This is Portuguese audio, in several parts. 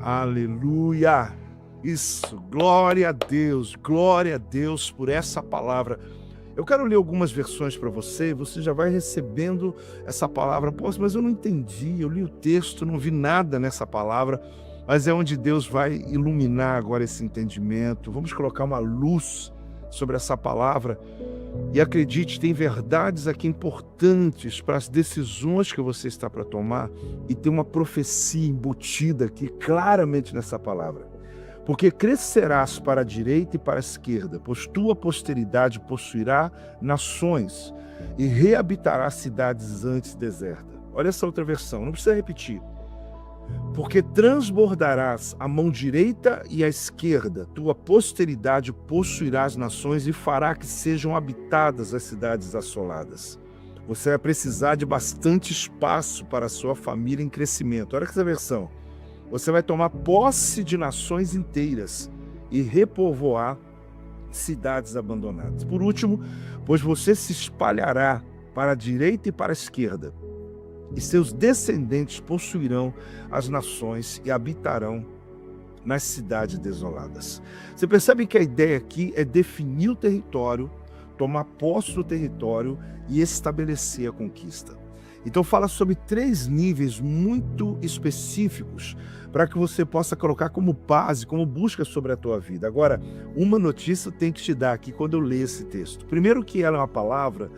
Aleluia! Isso, glória a Deus por essa palavra. Eu quero ler algumas versões para você, você já vai recebendo essa palavra. Pô, mas eu não entendi, eu li o texto, não vi nada nessa palavra, mas é onde Deus vai iluminar agora esse entendimento. Vamos colocar uma luz sobre essa palavra. E acredite, tem verdades aqui importantes para as decisões que você está para tomar, e tem uma profecia embutida aqui claramente nessa palavra. Porque crescerás para a direita e para a esquerda, pois tua posteridade possuirá nações e reabitará cidades antes desertas. Olha essa outra versão, não precisa repetir. Porque transbordarás a mão direita e a esquerda, tua posteridade possuirá as nações e fará que sejam habitadas as cidades assoladas. Você vai precisar de bastante espaço para a sua família em crescimento. Olha essa versão. Você vai tomar posse de nações inteiras e repovoar cidades abandonadas. Por último, pois você se espalhará para a direita e para a esquerda, e seus descendentes possuirão as nações e habitarão nas cidades desoladas. Você percebe que a ideia aqui é definir o território, tomar posse do território e estabelecer a conquista. Então fala sobre 3 níveis muito específicos para que você possa colocar como base, como busca sobre a tua vida. Agora, uma notícia eu tenho que te dar aqui quando eu ler esse texto. Primeiro que ela é uma palavra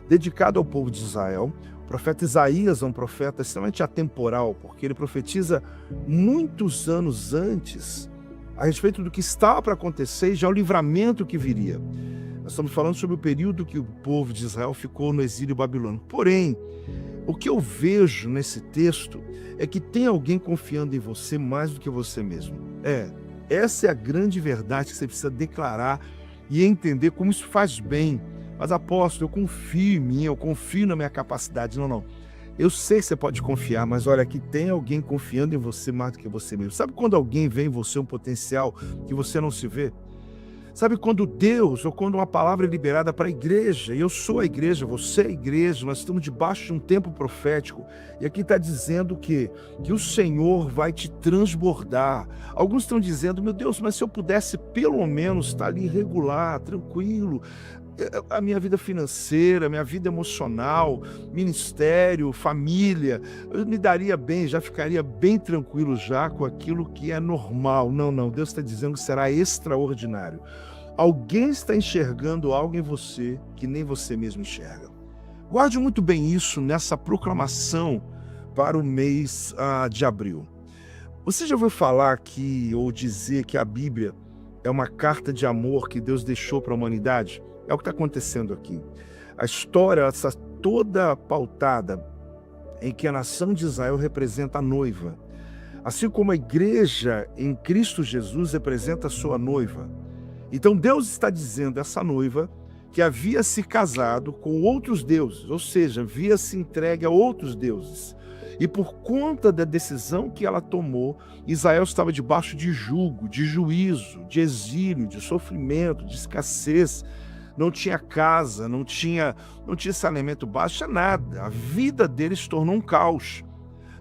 dedicada ao povo de Israel. O profeta Isaías é um profeta extremamente atemporal, porque ele profetiza muitos anos antes a respeito do que estava para acontecer e já o livramento que viria. Nós estamos falando sobre o período que o povo de Israel ficou no exílio babilônico. Porém, o que eu vejo nesse texto é que tem alguém confiando em você mais do que você mesmo. Essa é a grande verdade que você precisa declarar e entender como isso faz bem. Mas apóstolo, eu confio em mim, eu confio na minha capacidade. Não. Eu sei que você pode confiar, mas olha, aqui tem alguém confiando em você mais do que você mesmo. Sabe quando alguém vê em você um potencial que você não se vê? Sabe quando Deus, ou quando uma palavra é liberada para a igreja, e eu sou a igreja, você é a igreja, nós estamos debaixo de um tempo profético, e aqui está dizendo que o Senhor vai te transbordar. Alguns estão dizendo, meu Deus, mas se eu pudesse pelo menos estar ali regular, tranquilo, a minha vida financeira, a minha vida emocional, ministério, família, eu me daria bem, já ficaria bem tranquilo já com aquilo que é normal. Não, Deus está dizendo que será extraordinário. Alguém está enxergando algo em você que nem você mesmo enxerga. Guarde muito bem isso nessa proclamação para o mês de abril. Você já ouviu falar ou dizer que a Bíblia é uma carta de amor que Deus deixou para a humanidade? É o que está acontecendo aqui. A história está toda pautada em que a nação de Israel representa a noiva, assim como a igreja em Cristo Jesus representa a sua noiva. Então Deus está dizendo a essa noiva que havia se casado com outros deuses, ou seja, havia se entregue a outros deuses. E por conta da decisão que ela tomou, Israel estava debaixo de jugo, de juízo, de exílio, de sofrimento, de escassez. Não tinha casa, não tinha saneamento básico, não tinha nada. A vida deles se tornou um caos.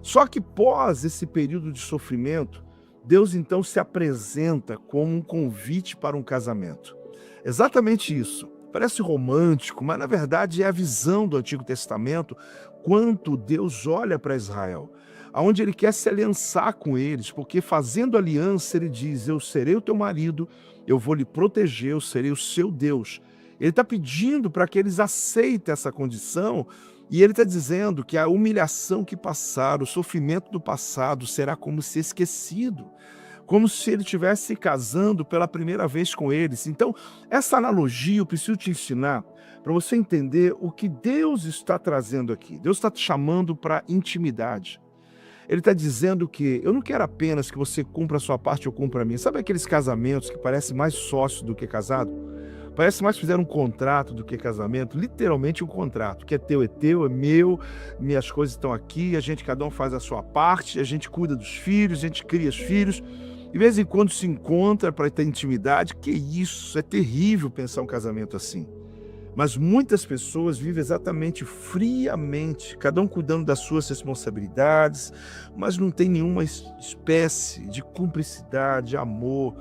Só que pós esse período de sofrimento, Deus então se apresenta como um convite para um casamento. Exatamente isso. Parece romântico, mas na verdade é a visão do Antigo Testamento quanto Deus olha para Israel, aonde ele quer se aliançar com eles, porque fazendo aliança ele diz, eu serei o teu marido, eu vou lhe proteger, eu serei o seu Deus. Ele está pedindo para que eles aceitem essa condição e ele está dizendo que a humilhação que passaram, o sofrimento do passado será como se esquecido, como se ele estivesse se casando pela primeira vez com eles. Então, essa analogia eu preciso te ensinar para você entender o que Deus está trazendo aqui. Deus está te chamando para intimidade. Ele está dizendo que eu não quero apenas que você cumpra a sua parte ou cumpra a minha. Sabe aqueles casamentos que parecem mais sócios do que casado? Parece mais que fizeram um contrato do que casamento, literalmente um contrato, que é teu, é meu, minhas coisas estão aqui, cada um faz a sua parte, a gente cuida dos filhos, a gente cria os filhos, de vez em quando se encontra para ter intimidade. Que isso, é terrível pensar um casamento assim. Mas muitas pessoas vivem exatamente friamente, cada um cuidando das suas responsabilidades, mas não tem nenhuma espécie de cumplicidade, amor,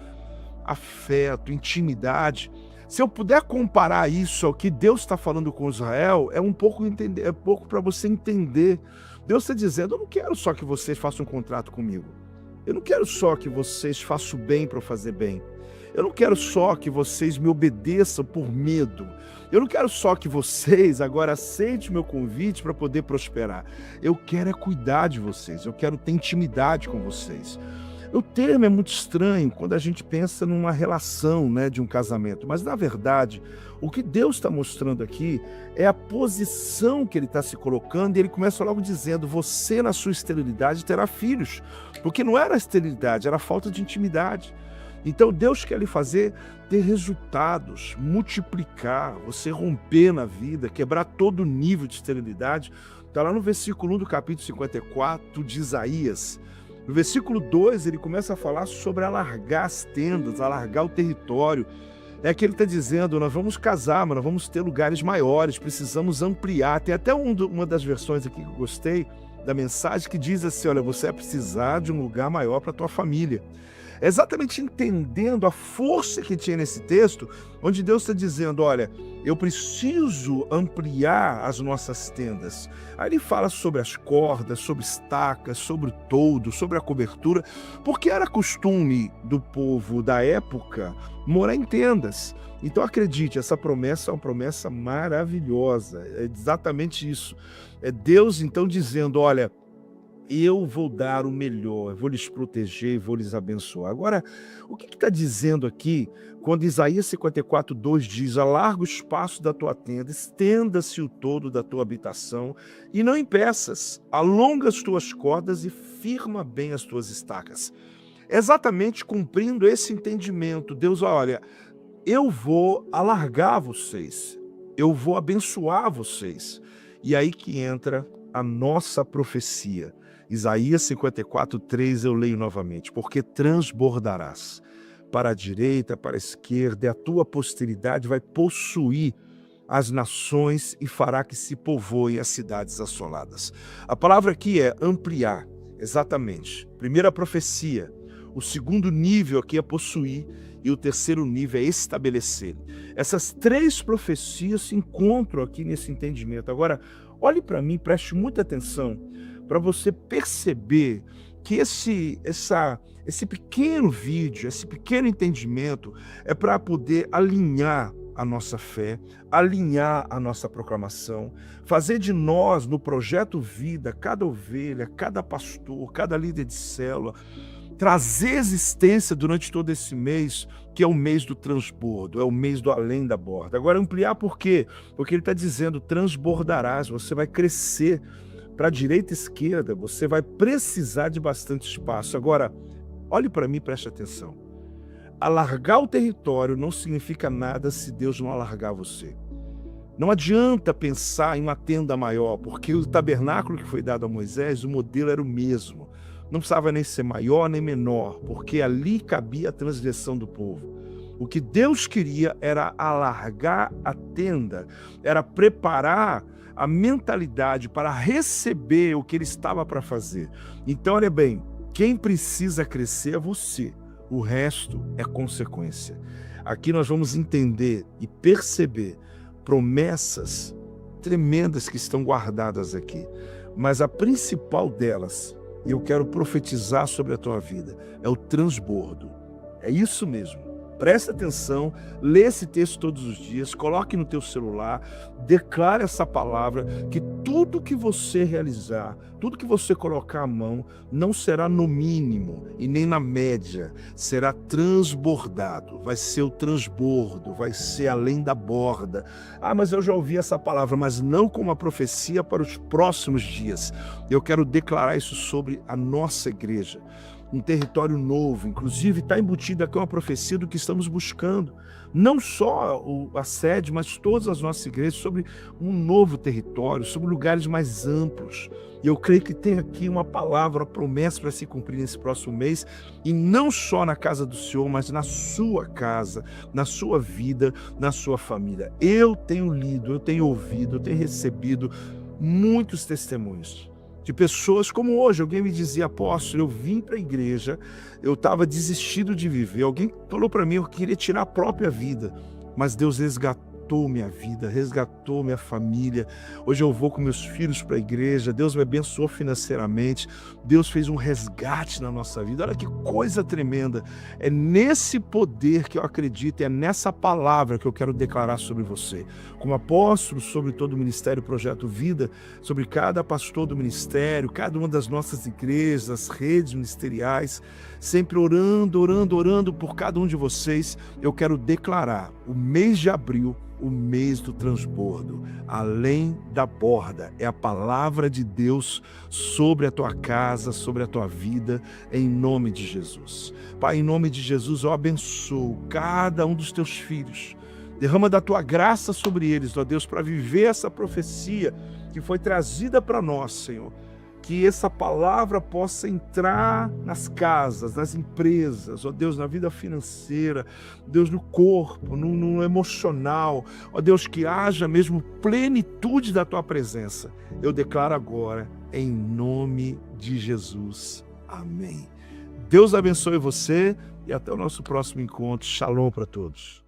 afeto, intimidade. Se eu puder comparar isso ao que Deus está falando com Israel, é pouco para você entender. Deus está dizendo: eu não quero só que vocês façam um contrato comigo. Eu não quero só que vocês façam bem para eu fazer bem. Eu não quero só que vocês me obedeçam por medo. Eu não quero só que vocês agora aceitem o meu convite para poder prosperar. Eu quero é cuidar de vocês. Eu quero ter intimidade com vocês. O termo é muito estranho quando a gente pensa numa relação, né, de um casamento. Mas, na verdade, o que Deus está mostrando aqui é a posição que Ele está se colocando. E Ele começa logo dizendo: você, na sua esterilidade, terá filhos. Porque não era a esterilidade, era a falta de intimidade. Então Deus quer lhe fazer ter resultados, multiplicar, você romper na vida, quebrar todo o nível de esterilidade. Está lá no versículo 1 do capítulo 54 de Isaías. No versículo 2 ele começa a falar sobre alargar as tendas, alargar o território. É que ele está dizendo: nós vamos casar, mas nós vamos ter lugares maiores, precisamos ampliar. Tem até uma das versões aqui que eu gostei da mensagem que diz assim: olha, você vai precisar de um lugar maior para a tua família. É exatamente entendendo a força que tinha nesse texto, onde Deus está dizendo: olha, eu preciso ampliar as nossas tendas. Aí ele fala sobre as cordas, sobre estacas, sobre o toldo, sobre a cobertura, porque era costume do povo da época morar em tendas. Então acredite, essa promessa é uma promessa maravilhosa, é exatamente isso. É Deus então dizendo: olha, eu vou dar o melhor, eu vou lhes proteger, vou lhes abençoar. Agora, o que está dizendo aqui, quando Isaías 54:2 diz: alarga o espaço da tua tenda, estenda-se o todo da tua habitação, e não impeças, alonga as tuas cordas e firma bem as tuas estacas. Exatamente cumprindo esse entendimento, Deus: olha, eu vou alargar vocês, eu vou abençoar vocês. E aí que entra a nossa profecia. Isaías 54:3 eu leio novamente: porque transbordarás para a direita, para a esquerda, e a tua posteridade vai possuir as nações e fará que se povoem as cidades assoladas. A palavra aqui é ampliar, exatamente. Primeira profecia. O segundo nível aqui é possuir, e o terceiro nível é estabelecer. Essas três profecias se encontram aqui nesse entendimento. Agora, olhe para mim, preste muita atenção, para você perceber que esse pequeno vídeo, esse pequeno entendimento é para poder alinhar a nossa fé, alinhar a nossa proclamação, fazer de nós, no projeto Vida, cada ovelha, cada pastor, cada líder de célula, trazer existência durante todo esse mês, que é o mês do transbordo, é o mês do além da borda. Agora, ampliar por quê? Porque ele está dizendo: transbordarás, você vai crescer para a direita e esquerda, você vai precisar de bastante espaço. Agora, olhe para mim e preste atenção. Alargar o território não significa nada se Deus não alargar você. Não adianta pensar em uma tenda maior, porque o tabernáculo que foi dado a Moisés, o modelo era o mesmo. Não precisava nem ser maior nem menor, porque ali cabia a transgressão do povo. O que Deus queria era alargar a tenda, era preparar a mentalidade para receber o que ele estava para fazer. Então, olha bem, quem precisa crescer é você, o resto é consequência. Aqui nós vamos entender e perceber promessas tremendas que estão guardadas aqui, mas a principal delas, e eu quero profetizar sobre a tua vida, é o transbordo. É isso mesmo. Presta atenção, lê esse texto todos os dias, coloque no teu celular, declare essa palavra, que tudo que você realizar, tudo que você colocar a mão, não será no mínimo e nem na média, será transbordado, vai ser o transbordo, vai ser além da borda. Ah, mas eu já ouvi essa palavra, mas não como uma profecia para os próximos dias. Eu quero declarar isso sobre a nossa igreja. um território novo. Inclusive, está embutida aqui uma profecia do que estamos buscando. Não só a sede, mas todas as nossas igrejas, sobre um novo território, sobre lugares mais amplos. E eu creio que tem aqui uma palavra, uma promessa para se cumprir nesse próximo mês, e não só na casa do Senhor, mas na sua casa, na sua vida, na sua família. Eu tenho lido, eu tenho ouvido, eu tenho recebido muitos testemunhos de pessoas como hoje. Alguém me dizia: apóstolo, eu vim para a igreja, eu estava desistido de viver. Alguém falou para mim, eu queria tirar a própria vida, mas Deus resgatou minha vida, resgatou minha família. Hoje eu vou com meus filhos para a igreja, Deus me abençoou financeiramente, Deus fez um resgate na nossa vida. Olha que coisa tremenda. É nesse poder que eu acredito, é nessa palavra que eu quero declarar sobre você. Como apóstolo, sobre todo o Ministério Projeto Vida, sobre cada pastor do ministério, cada uma das nossas igrejas, as redes ministeriais, sempre orando por cada um de vocês. Eu quero declarar o mês de abril, o mês do transbordo, além da borda. É a palavra de Deus sobre a tua casa, sobre a tua vida, em nome de Jesus. Pai, em nome de Jesus, eu abençoo cada um dos teus filhos. Derrama da tua graça sobre eles, ó Deus, para viver essa profecia que foi trazida para nós, Senhor. Que essa palavra possa entrar nas casas, nas empresas, ó Deus, na vida financeira, Deus, no corpo, no emocional, ó Deus, que haja mesmo plenitude da tua presença. Eu declaro agora, em nome de Jesus. Amém. Deus abençoe você e até o nosso próximo encontro. Shalom para todos.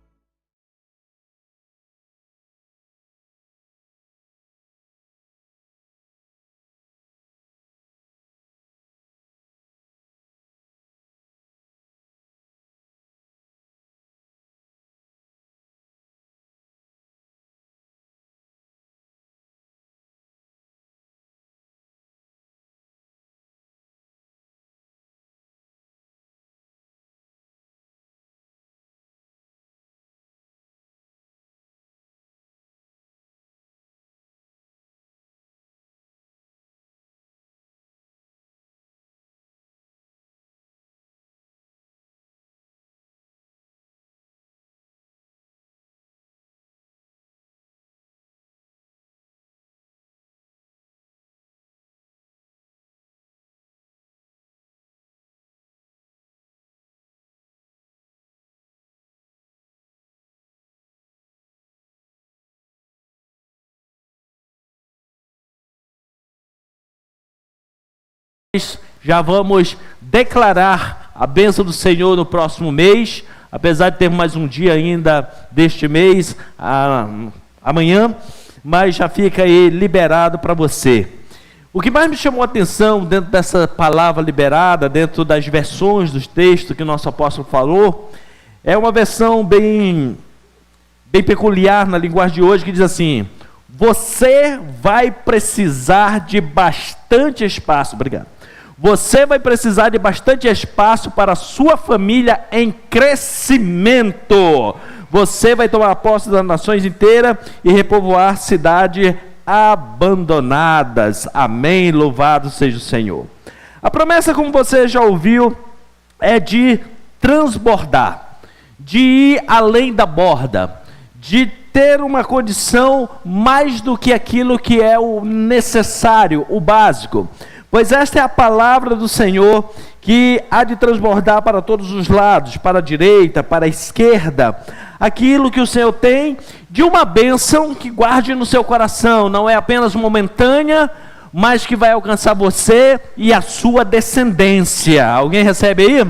Já vamos declarar a bênção do Senhor no próximo mês, apesar de ter mais um dia ainda deste mês, amanhã, mas já fica aí liberado para você. O que mais me chamou a atenção dentro dessa palavra liberada, dentro das versões dos textos que o nosso apóstolo falou, é uma versão bem peculiar na linguagem de hoje, que diz assim: você vai precisar de bastante espaço. Obrigado. Você vai precisar de bastante espaço para a sua família em crescimento. Você vai tomar posse das nações inteiras e repovoar cidades abandonadas. Amém, louvado seja o Senhor. A promessa, como você já ouviu, é de transbordar, de ir além da borda, de ter uma condição mais do que aquilo que é o necessário, o básico. Pois esta é a palavra do Senhor, que há de transbordar para todos os lados, para a direita, para a esquerda, aquilo que o Senhor tem de uma bênção que guarde no seu coração, não é apenas momentânea, mas que vai alcançar você e a sua descendência. Alguém recebe aí?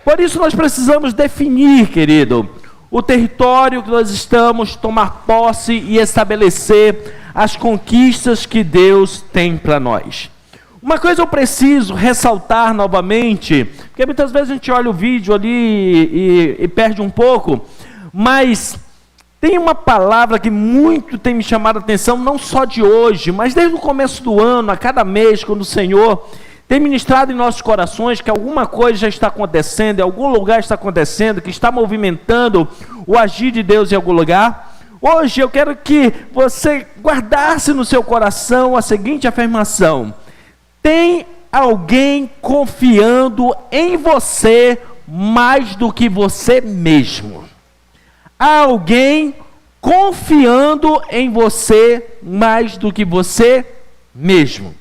Por isso nós precisamos definir, querido, o território que nós estamos, tomar posse e estabelecer as conquistas que Deus tem para nós. Uma coisa eu preciso ressaltar novamente, porque muitas vezes a gente olha o vídeo ali e perde um pouco, mas tem uma palavra que muito tem me chamado a atenção, não só de hoje, mas desde o começo do ano, a cada mês, quando o Senhor tem ministrado em nossos corações que alguma coisa já está acontecendo, em algum lugar está acontecendo, que está movimentando o agir de Deus em algum lugar. Hoje eu quero que você guardasse no seu coração a seguinte afirmação: tem alguém confiando em você mais do que você mesmo. Há alguém confiando em você mais do que você mesmo.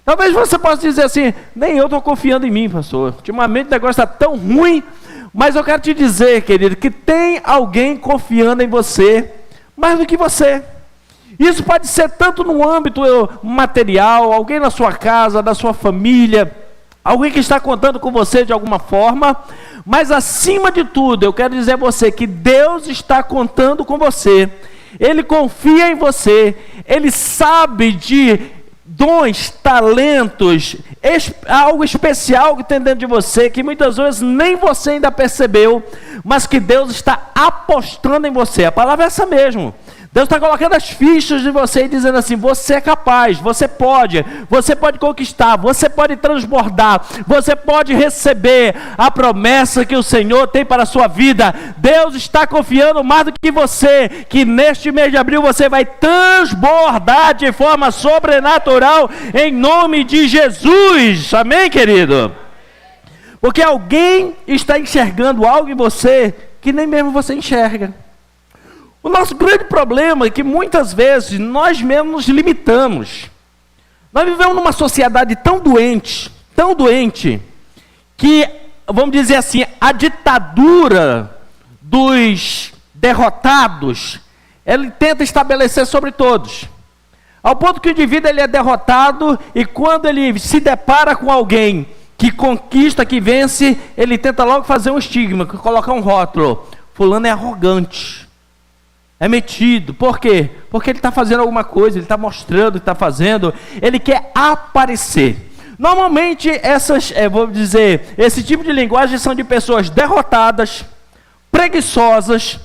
Talvez você possa dizer assim, nem eu estou confiando em mim, pastor. Ultimamente o negócio está tão ruim, mas eu quero te dizer, querido, que tem alguém confiando em você mais do que você. Isso pode ser tanto no âmbito material, alguém na sua casa, da sua família, alguém que está contando com você de alguma forma, mas acima de tudo, eu quero dizer a você que Deus está contando com você, Ele confia em você, Ele sabe de dons, talentos, algo especial que tem dentro de você, que muitas vezes nem você ainda percebeu, mas que Deus está apostando em você. A palavra é essa mesmo. Deus está colocando as fichas de você e dizendo assim, você é capaz, você pode conquistar, você pode transbordar, você pode receber a promessa que o Senhor tem para a sua vida. Deus está confiando mais do que você, que neste mês de abril você vai transbordar de forma sobrenatural, em nome de Jesus, amém, querido? Porque alguém está enxergando algo em você, que nem mesmo você enxerga. O nosso grande problema é que muitas vezes nós mesmos nos limitamos. Nós vivemos numa sociedade tão doente, que, vamos dizer assim, a ditadura dos derrotados, ele tenta estabelecer sobre todos. Ao ponto que o indivíduo ele é derrotado e quando ele se depara com alguém que conquista, que vence, ele tenta logo fazer um estigma, colocar um rótulo. Fulano é arrogante. É metido, por quê? Porque ele está fazendo alguma coisa, ele está mostrando o que está fazendo, ele quer aparecer. Normalmente esse tipo de linguagem são de pessoas derrotadas, preguiçosas,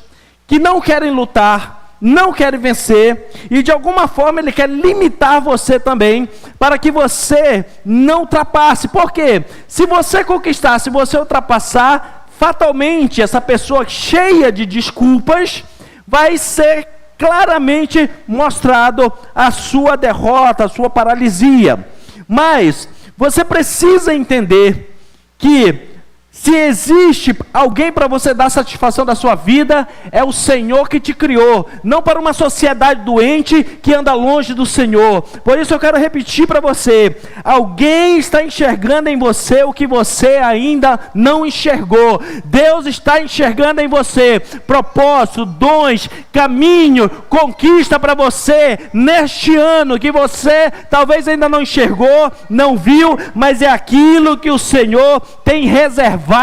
que não querem lutar, não querem vencer, e de alguma forma ele quer limitar você também, para que você não ultrapasse. Por quê? Se você conquistar, se você ultrapassar, fatalmente essa pessoa cheia de desculpas, vai ser claramente mostrado a sua derrota, a sua paralisia. Mas você precisa entender que se existe alguém para você dar satisfação da sua vida, é o Senhor que te criou, não para uma sociedade doente que anda longe do Senhor. Por isso eu quero repetir para você, alguém está enxergando em você o que você ainda não enxergou. Deus está enxergando em você propósito, dons, caminho, conquista para você neste ano, que você talvez ainda não enxergou, não viu, mas é aquilo que o Senhor tem reservado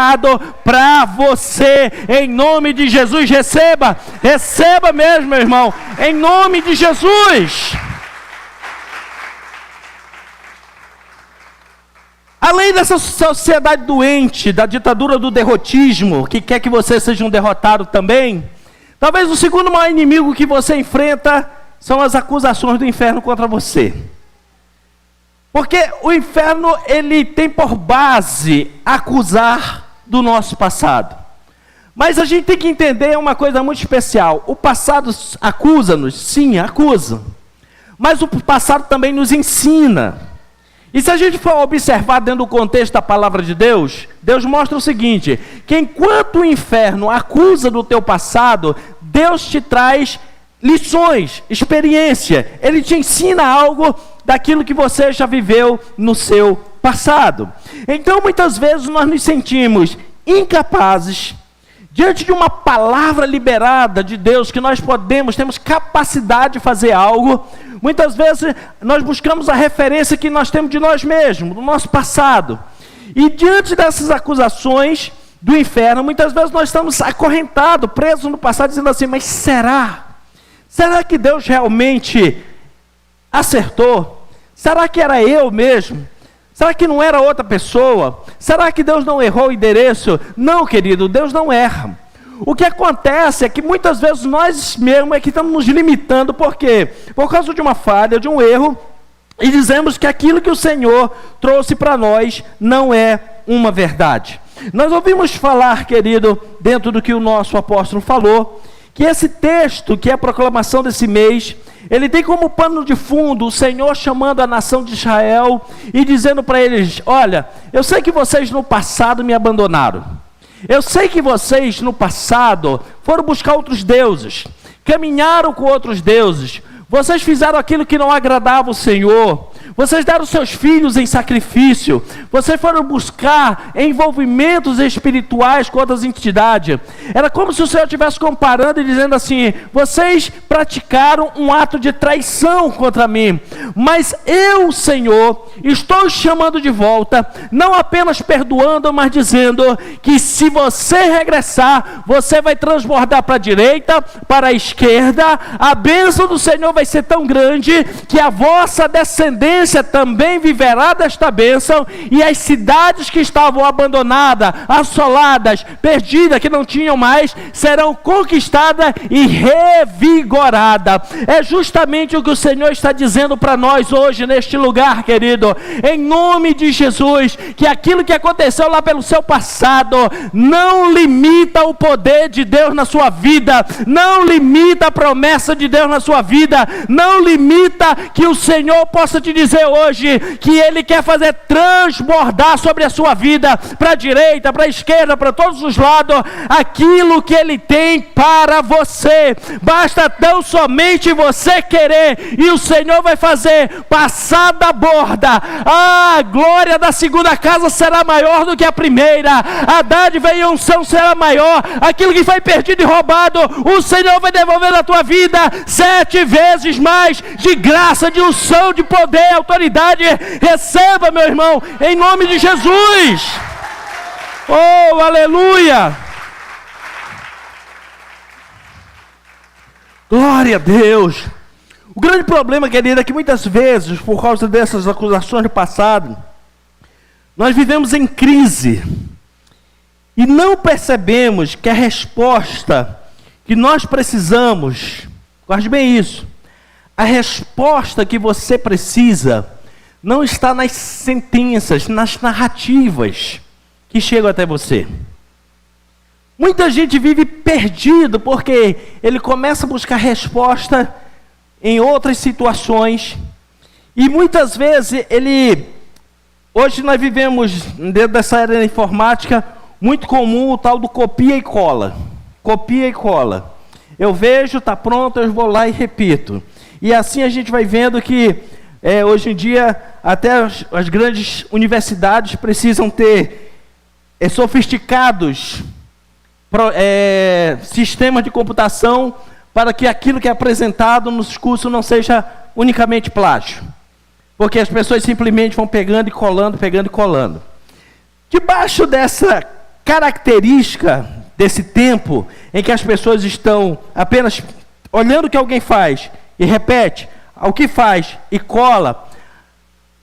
para você, em nome de Jesus. Receba mesmo, meu irmão, em nome de Jesus. Além dessa sociedade doente, da ditadura do derrotismo, que quer que você seja um derrotado também, talvez o segundo maior inimigo que você enfrenta são as acusações do inferno contra você. Porque o inferno, ele tem por base acusar do nosso passado. Mas a gente tem que entender uma coisa muito especial. O passado acusa-nos? Sim, acusa. Mas o passado também nos ensina. E se a gente for observar dentro do contexto da palavra de Deus, Deus mostra o seguinte, que enquanto o inferno acusa do teu passado, Deus te traz lições, experiência. Ele te ensina algo daquilo que você já viveu no seu passado. Então muitas vezes nós nos sentimos incapazes diante de uma palavra liberada de Deus, que nós temos capacidade de fazer algo. Muitas vezes nós buscamos a referência que nós temos de nós mesmos, do nosso passado, e diante dessas acusações do inferno, muitas vezes nós estamos acorrentados, presos no passado, dizendo assim, mas será que Deus realmente acertou? Será que era eu mesmo? Será que não era outra pessoa? Será que Deus não errou o endereço? Não, querido, Deus não erra. O que acontece é que muitas vezes nós mesmos é que estamos nos limitando. Por quê? Por causa de uma falha, de um erro, e dizemos que aquilo que o Senhor trouxe para nós não é uma verdade. Nós ouvimos falar, querido, dentro do que o nosso apóstolo falou, que esse texto, que é a proclamação desse mês, Ele tem como pano de fundo o Senhor chamando a nação de Israel e dizendo para eles: olha, eu sei que vocês no passado me abandonaram. Eu sei que vocês no passado foram buscar outros deuses, caminharam com outros deuses. Vocês fizeram aquilo que não agradava o Senhor. Vocês deram seus filhos em sacrifício. Vocês foram buscar envolvimentos espirituais com outras entidades. Era como se o Senhor estivesse comparando e dizendo assim: vocês praticaram um ato de traição contra mim. Mas eu, Senhor, estou chamando de volta, não apenas perdoando, mas dizendo que se você regressar, você vai transbordar para a direita, para a esquerda. A bênção do Senhor vai ser tão grande que a vossa descendência também viverá desta bênção, e as cidades que estavam abandonadas, assoladas, perdidas, que não tinham mais, serão conquistadas e revigoradas. É justamente o que o Senhor está dizendo para nós hoje neste lugar, querido, em nome de Jesus, que aquilo que aconteceu lá pelo seu passado não limita o poder de Deus na sua vida, não limita a promessa de Deus na sua vida, não limita que o Senhor possa te dizer hoje que Ele quer fazer transbordar sobre a sua vida, para a direita, para a esquerda, para todos os lados, aquilo que Ele tem para você. Basta tão somente você querer, e o Senhor vai fazer passar da borda. A glória da segunda casa será maior do que a primeira, a dádiva e a unção será maior. Aquilo que foi perdido e roubado, o Senhor vai devolver na tua vida 7 vezes mais de graça, de unção, de poder, autoridade. Receba, meu irmão, em nome de Jesus. Oh, aleluia. Glória a Deus. O grande problema, querido, é que muitas vezes, por causa dessas acusações do passado, nós vivemos em crise e não percebemos que a resposta que nós precisamos, guarde bem isso, a resposta que você precisa não está nas sentenças, nas narrativas que chegam até você. Muita gente vive perdido porque ele começa a buscar resposta em outras situações, e muitas vezes hoje nós vivemos dentro dessa era da informática muito comum o tal do copia e cola. Copia e cola. Eu vejo, está pronto, eu vou lá e repito. E assim a gente vai vendo que hoje em dia até as grandes universidades precisam ter sofisticados sistemas de computação para que aquilo que é apresentado nos cursos não seja unicamente plágio. Porque as pessoas simplesmente vão pegando e colando, pegando e colando. Debaixo dessa característica, desse tempo em que as pessoas estão apenas olhando o que alguém faz e repete ao que faz e cola,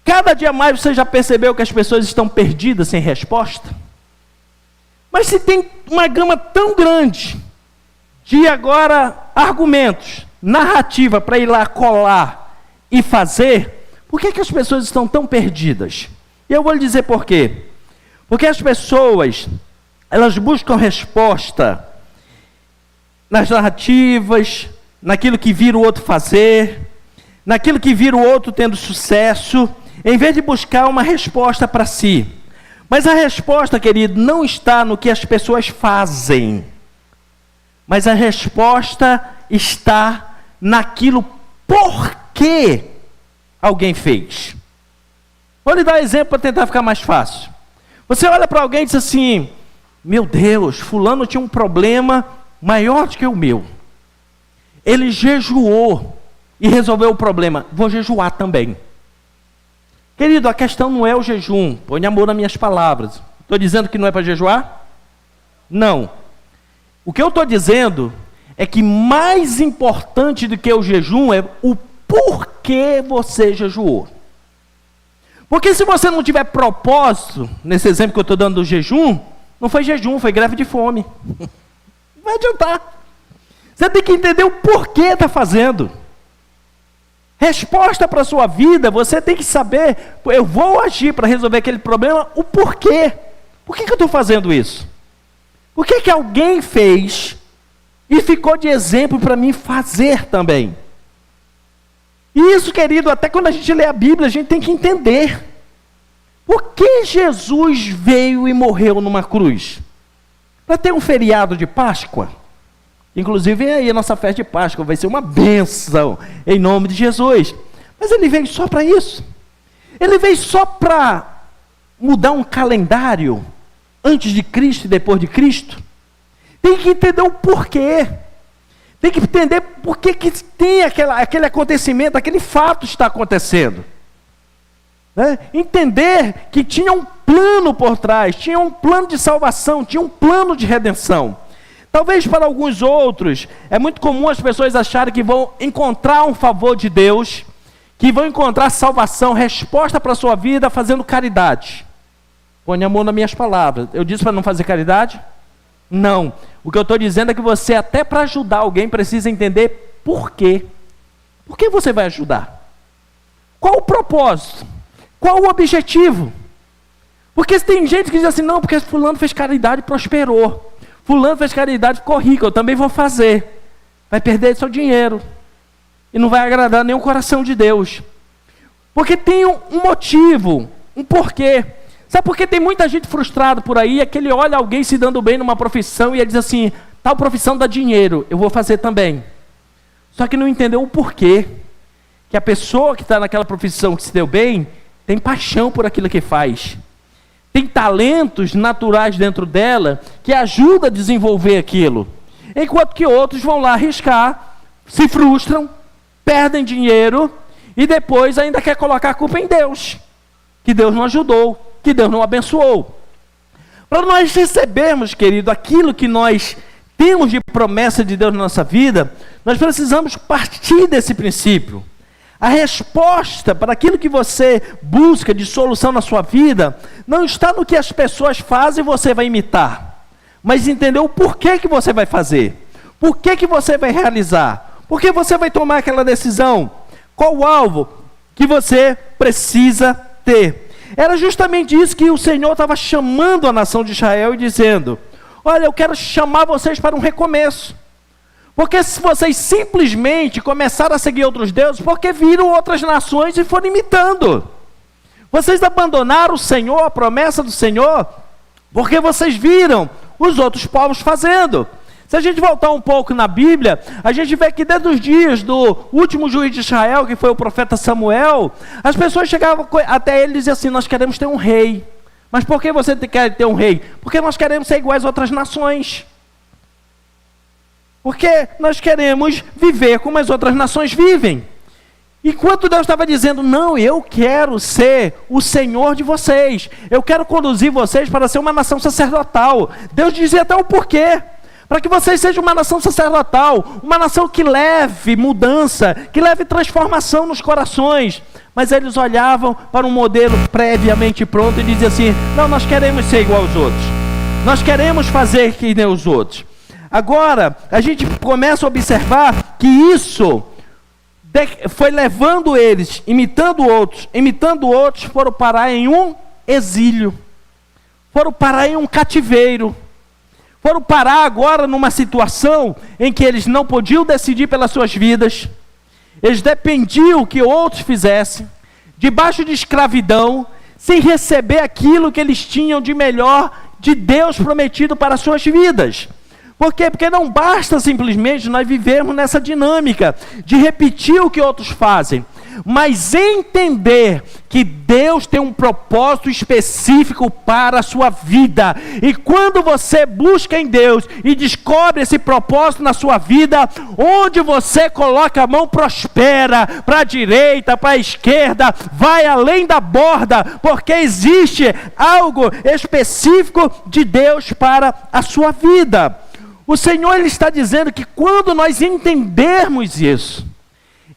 cada dia mais você já percebeu que as pessoas estão perdidas sem resposta? Mas se tem uma gama tão grande de agora argumentos, narrativa para ir lá colar e fazer, por que as pessoas estão tão perdidas? E eu vou lhe dizer por quê. Porque as pessoas, elas buscam resposta nas narrativas, naquilo que vira o outro fazer, naquilo que vira o outro tendo sucesso, em vez de buscar uma resposta para si. Mas a resposta, querido, não está no que as pessoas fazem, mas a resposta está naquilo por que alguém fez. Vou lhe dar um exemplo para tentar ficar mais fácil. Você olha para alguém e diz assim: meu Deus, fulano tinha um problema maior do que o meu. Ele jejuou e resolveu o problema. Vou jejuar também. Querido, a questão não é o jejum. Põe amor nas minhas palavras. Estou dizendo que não é para jejuar? Não. O que eu estou dizendo é que mais importante do que o jejum é o porquê você jejuou. Porque se você não tiver propósito, nesse exemplo que eu estou dando do jejum, não foi jejum, foi greve de fome. Não vai adiantar. Você tem que entender o porquê está fazendo. Resposta para a sua vida, você tem que saber, eu vou agir para resolver aquele problema, o porquê. Por que eu estou fazendo isso? Por que alguém fez e ficou de exemplo para mim fazer também? E isso, querido, até quando a gente lê a Bíblia, a gente tem que entender. Por que Jesus veio e morreu numa cruz? Para ter um feriado de Páscoa? Inclusive, vem aí a nossa festa de Páscoa, vai ser uma bênção, em nome de Jesus. Mas ele veio só para isso. Ele veio só para mudar um calendário antes de Cristo e depois de Cristo. Tem que entender o porquê. Tem que entender por que tem aquele acontecimento, aquele fato está acontecendo. Né? Entender que tinha um plano por trás, tinha um plano de salvação, tinha um plano de redenção. Talvez para alguns outros, é muito comum as pessoas acharem que vão encontrar um favor de Deus, que vão encontrar salvação, resposta para a sua vida fazendo caridade. Põe amor nas minhas palavras. Eu disse para não fazer caridade? Não. O que eu estou dizendo é que você, até para ajudar alguém, precisa entender por quê. Por que você vai ajudar? Qual o propósito? Qual o objetivo? Porque tem gente que diz assim, não, porque fulano fez caridade e prosperou. Fulano fez caridade e ficou rico, eu também vou fazer. Vai perder seu dinheiro. E não vai agradar nem o coração de Deus. Porque tem um motivo, um porquê. Sabe por que tem muita gente frustrada por aí? É que ele olha alguém se dando bem numa profissão e ele diz assim, tal profissão dá dinheiro, eu vou fazer também. Só que não entendeu o porquê. Que a pessoa que está naquela profissão que se deu bem, tem paixão por aquilo que faz. Tem talentos naturais dentro dela que ajuda a desenvolver aquilo. Enquanto que outros vão lá arriscar, se frustram, perdem dinheiro e depois ainda quer colocar a culpa em Deus. Que Deus não ajudou, que Deus não abençoou. Para nós recebermos, querido, aquilo que nós temos de promessa de Deus na nossa vida, nós precisamos partir desse princípio. A resposta para aquilo que você busca de solução na sua vida, não está no que as pessoas fazem e você vai imitar, mas entender o porquê que você vai fazer, por que você vai realizar, por que você vai tomar aquela decisão, qual o alvo que você precisa ter. Era justamente isso que o Senhor estava chamando a nação de Israel e dizendo, olha, eu quero chamar vocês para um recomeço. Porque se vocês simplesmente começaram a seguir outros deuses, porque viram outras nações e foram imitando. Vocês abandonaram o Senhor, a promessa do Senhor, porque vocês viram os outros povos fazendo. Se a gente voltar um pouco na Bíblia, a gente vê que desde os dias do último juiz de Israel, que foi o profeta Samuel, as pessoas chegavam até ele e diziam assim, nós queremos ter um rei. Mas por que você quer ter um rei? Porque nós queremos ser iguais a outras nações. Porque nós queremos viver como as outras nações vivem. Enquanto Deus estava dizendo, não, eu quero ser o Senhor de vocês. Eu quero conduzir vocês para ser uma nação sacerdotal. Deus dizia até o porquê. Para que vocês sejam uma nação sacerdotal. Uma nação que leve mudança, que leve transformação nos corações. Mas eles olhavam para um modelo previamente pronto e diziam assim, não, nós queremos ser igual aos outros. Nós queremos fazer que nem os outros. Agora, a gente começa a observar que isso foi levando eles, imitando outros, foram parar em um exílio, foram parar em um cativeiro, foram parar agora numa situação em que eles não podiam decidir pelas suas vidas, eles dependiam que outros fizessem, debaixo de escravidão, sem receber aquilo que eles tinham de melhor de Deus prometido para as suas vidas. Por quê? Porque não basta simplesmente nós vivermos nessa dinâmica de repetir o que outros fazem, mas entender que Deus tem um propósito específico para a sua vida. E quando você busca em Deus e descobre esse propósito na sua vida, onde você coloca a mão prospera, para a direita, para a esquerda, vai além da borda, porque existe algo específico de Deus para a sua vida. O Senhor ele está dizendo que quando nós entendermos isso,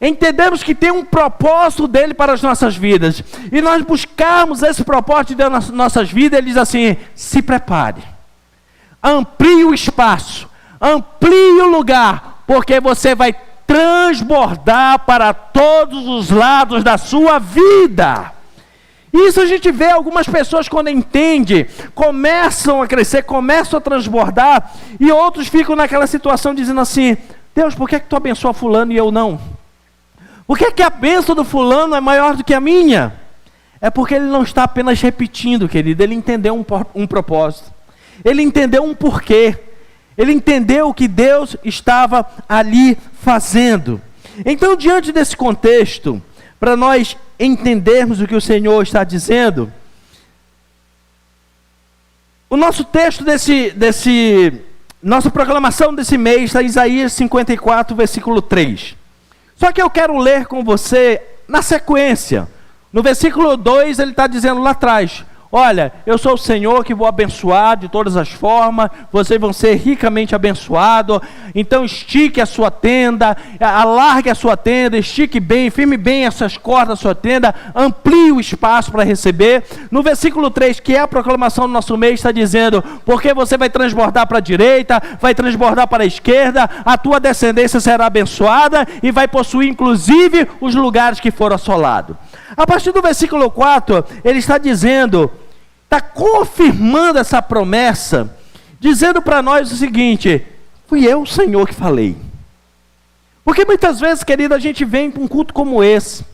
entendemos que tem um propósito dele para as nossas vidas, e nós buscarmos esse propósito de Deus nas nossas vidas, ele diz assim, se prepare, amplie o espaço, amplie o lugar, porque você vai transbordar para todos os lados da sua vida. Isso a gente vê algumas pessoas quando entendem, começam a crescer, começam a transbordar, e outros ficam naquela situação dizendo assim, Deus, por que tu abençoa fulano e eu não? Por que a bênção do fulano é maior do que a minha? É porque ele não está apenas repetindo, querido, ele entendeu um propósito. Ele entendeu um porquê. Ele entendeu o que Deus estava ali fazendo. Então, diante desse contexto, para nós entendermos o que o Senhor está dizendo, o nosso texto nossa proclamação desse mês está em Isaías 54, versículo 3. Só que eu quero ler com você na sequência. No versículo 2 ele está dizendo lá atrás: olha, eu sou o Senhor que vou abençoar de todas as formas, vocês vão ser ricamente abençoados, então estique a sua tenda, alargue a sua tenda, estique bem, firme bem essas cordas da sua tenda, amplie o espaço para receber. No versículo 3, que é a proclamação do nosso mês, está dizendo: porque você vai transbordar para a direita, vai transbordar para a esquerda, a tua descendência será abençoada e vai possuir inclusive os lugares que foram assolados. A partir do versículo 4, ele está dizendo, está confirmando essa promessa, dizendo para nós o seguinte: fui eu, o Senhor, que falei. Porque muitas vezes, querido, a gente vem para um culto como esse,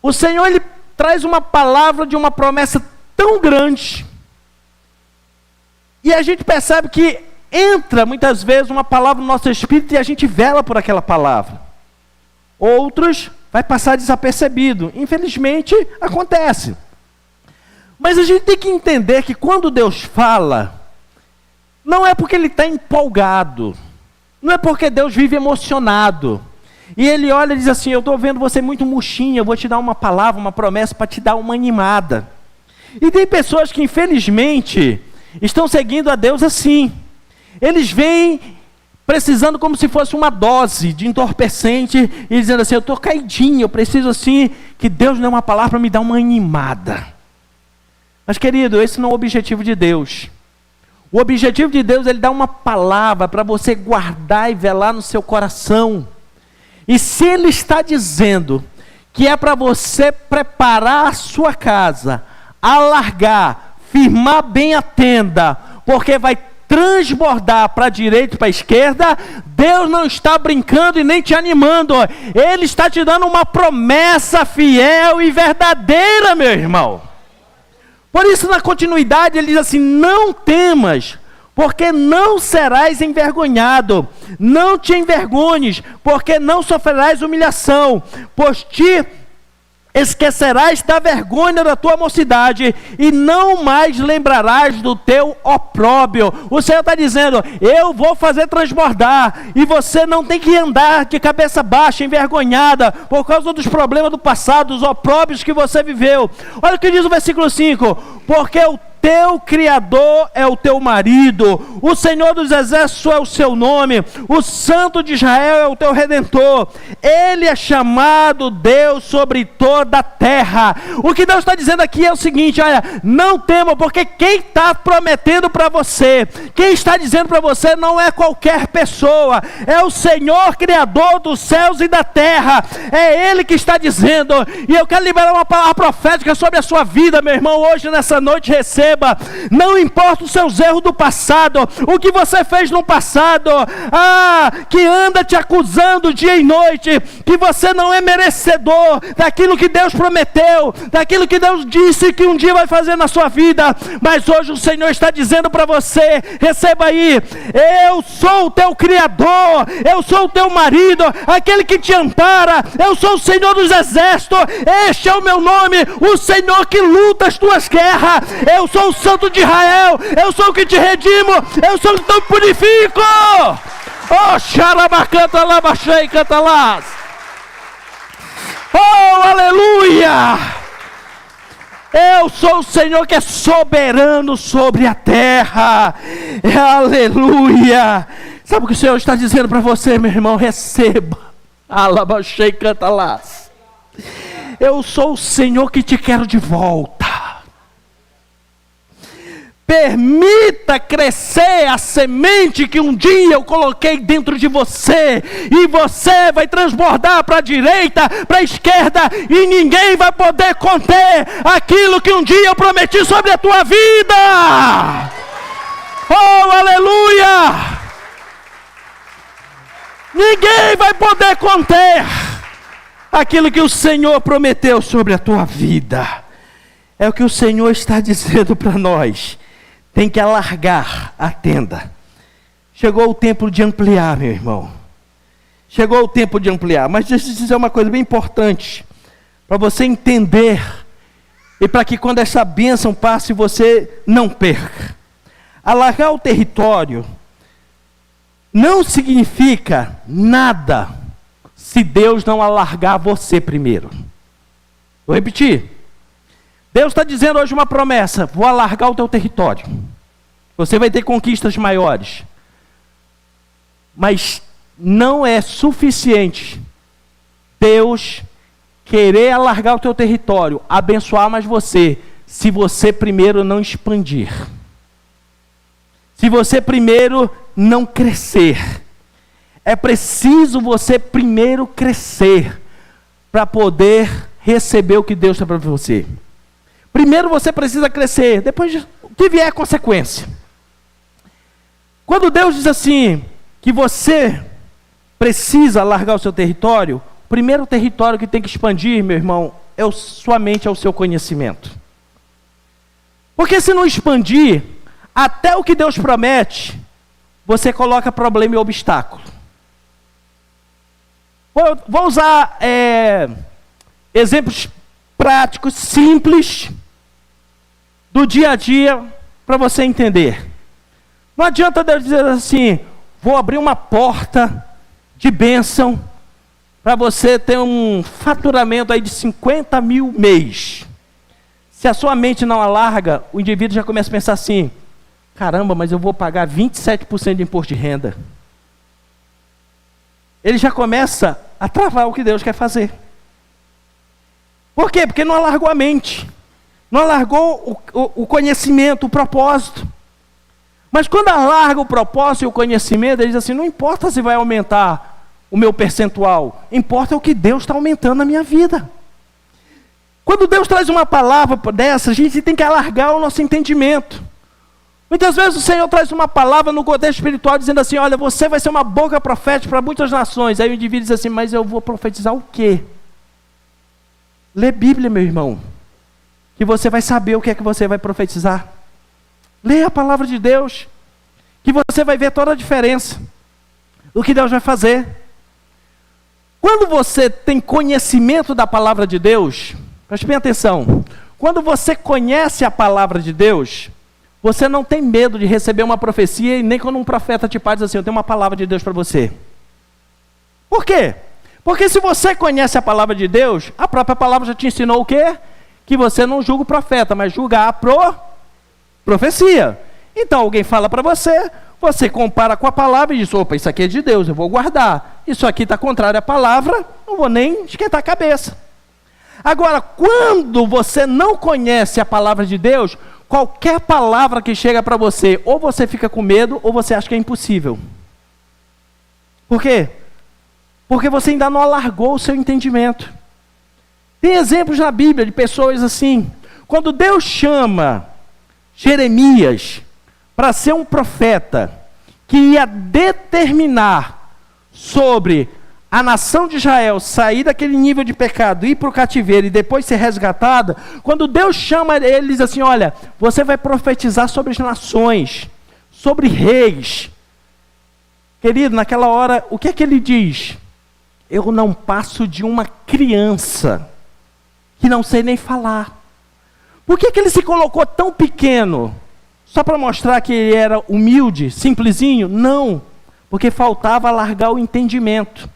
o Senhor, ele traz uma palavra de uma promessa tão grande, e a gente percebe que entra muitas vezes uma palavra no nosso espírito e a gente vela por aquela palavra. Outros vai passar desapercebido, infelizmente acontece. Mas a gente tem que entender que quando Deus fala, não é porque Ele está empolgado, não é porque Deus vive emocionado, e Ele olha e diz assim: eu estou vendo você muito murchinha, eu vou te dar uma palavra, uma promessa para te dar uma animada. E tem pessoas que infelizmente estão seguindo a Deus assim, eles vêm precisando como se fosse uma dose de entorpecente, e dizendo assim: eu estou caidinho, eu preciso assim, que Deus me dê uma palavra para me dar uma animada. Mas querido, esse não é o objetivo de Deus. O objetivo de Deus é Ele dar uma palavra para você guardar e velar no seu coração. E se Ele está dizendo que é para você preparar a sua casa, alargar, firmar bem a tenda, porque vai transbordar para a direita e para a esquerda, Deus não está brincando e nem te animando, Ele está te dando uma promessa fiel e verdadeira, meu irmão. Por isso, na continuidade, ele diz assim: não temas, porque não serás envergonhado, não te envergonhes, porque não sofrerás humilhação, pois te esquecerás da vergonha da tua mocidade, e não mais lembrarás do teu opróbrio. O Senhor está dizendo: eu vou fazer transbordar, e você não tem que andar de cabeça baixa, envergonhada, por causa dos problemas do passado, dos opróbrios que você viveu. Olha o que diz o versículo 5: porque o teu Criador é o teu marido, o Senhor dos Exércitos é o seu nome, o Santo de Israel é o teu Redentor, Ele é chamado Deus sobre toda a terra. O que Deus está dizendo aqui é o seguinte: olha, não tema, porque quem está prometendo para você, quem está dizendo para você, não é qualquer pessoa, é o Senhor Criador dos céus e da terra, é Ele que está dizendo. E eu quero liberar uma palavra profética sobre a sua vida, meu irmão, hoje nessa noite. Receba. Não importa os seus erros do passado, o que você fez no passado, que anda te acusando dia e noite, que você não é merecedor daquilo que Deus prometeu, daquilo que Deus disse que um dia vai fazer na sua vida. Mas hoje o Senhor está dizendo para você: receba aí, eu sou o teu Criador, eu sou o teu marido, aquele que te ampara, eu sou o Senhor dos Exércitos, este é o meu nome, o Senhor que luta as tuas guerras, eu sou o Santo de Israel, eu sou o que te redimo, eu sou o que te purifico. Oh, xarabacanta labachei, canta lá. Oh, aleluia. Eu sou o Senhor que é soberano sobre a terra. Aleluia. Sabe o que o Senhor está dizendo para você, meu irmão? Receba. Alabachei, canta lá. Eu sou o Senhor que te quero de volta. Permita crescer a semente que um dia eu coloquei dentro de você, e você vai transbordar para a direita, para a esquerda, e ninguém vai poder conter aquilo que um dia eu prometi sobre a tua vida. Oh, aleluia! Ninguém vai poder conter. aquilo que o Senhor prometeu sobre a tua vida. É o que o Senhor está dizendo para nós. Tem que alargar a tenda. Chegou o tempo de ampliar, meu irmão. Chegou o tempo de ampliar. Mas deixa eu te dizer uma coisa bem importante, para você entender, e para que quando essa bênção passe, você não perca. Alargar o território não significa nada se Deus não alargar você primeiro. Vou repetir. Deus está dizendo hoje uma promessa: vou alargar o teu território. Você vai ter conquistas maiores. Mas não é suficiente Deus querer alargar o teu território, abençoar mais você, se você primeiro não expandir. Se você primeiro não crescer. É preciso você primeiro crescer para poder receber o que Deus tem para você. Primeiro você precisa crescer, depois o que vier é consequência. Quando Deus diz assim, que você precisa alargar o seu território, o primeiro território que tem que expandir, meu irmão, é sua mente, é o seu conhecimento. Porque se não expandir, até o que Deus promete, você coloca problema e obstáculo. Vou usar exemplos práticos, simples, do dia a dia, para você entender. Não adianta Deus dizer assim, vou abrir uma porta de bênção, para você ter um faturamento aí de 50 mil mês. Se a sua mente não alarga, o indivíduo já começa a pensar assim, caramba, mas eu vou pagar 27% de imposto de renda. Ele já começa a travar o que Deus quer fazer. Por quê? Porque não alargou a mente. Não alargou o conhecimento, o propósito. Mas quando alarga o propósito e o conhecimento, ele diz assim, não importa se vai aumentar o meu percentual, importa o que Deus está aumentando na minha vida. Quando Deus traz uma palavra dessa, a gente tem que alargar o nosso entendimento. Muitas vezes o Senhor traz uma palavra no contexto espiritual, dizendo assim, olha, você vai ser uma boca profética para muitas nações. Aí o indivíduo diz assim, mas eu vou profetizar o quê? Lê Bíblia, meu irmão, que você vai saber o que é que você vai profetizar. Lê a palavra de Deus, que você vai ver toda a diferença do que Deus vai fazer. Quando você tem conhecimento da palavra de Deus, preste bem atenção, quando você conhece a palavra de Deus, você não tem medo de receber uma profecia, e nem quando um profeta te diz assim, eu tenho uma palavra de Deus para você. Por quê? Porque se você conhece a palavra de Deus, a própria palavra já te ensinou o quê? Que você não julga o profeta, mas julga a profecia. Então alguém fala para você, você compara com a palavra e diz, opa, isso aqui é de Deus, eu vou guardar. Isso aqui está contrário à palavra, não vou nem esquentar a cabeça. Agora, quando você não conhece a palavra de Deus, qualquer palavra que chega para você, ou você fica com medo, ou você acha que é impossível. Por quê? Porque você ainda não alargou o seu entendimento. Tem exemplos na Bíblia de pessoas assim. Quando Deus chama Jeremias para ser um profeta que ia determinar sobre a nação de Israel sair daquele nível de pecado, ir para o cativeiro e depois ser resgatada, quando Deus chama ele, ele diz assim, olha, você vai profetizar sobre as nações, sobre reis. Querido, naquela hora, o que é que ele diz? Eu não passo de uma criança que não sei nem falar. Por que ele se colocou tão pequeno? Só para mostrar que ele era humilde, simplesinho? Não, porque faltava alargar o entendimento.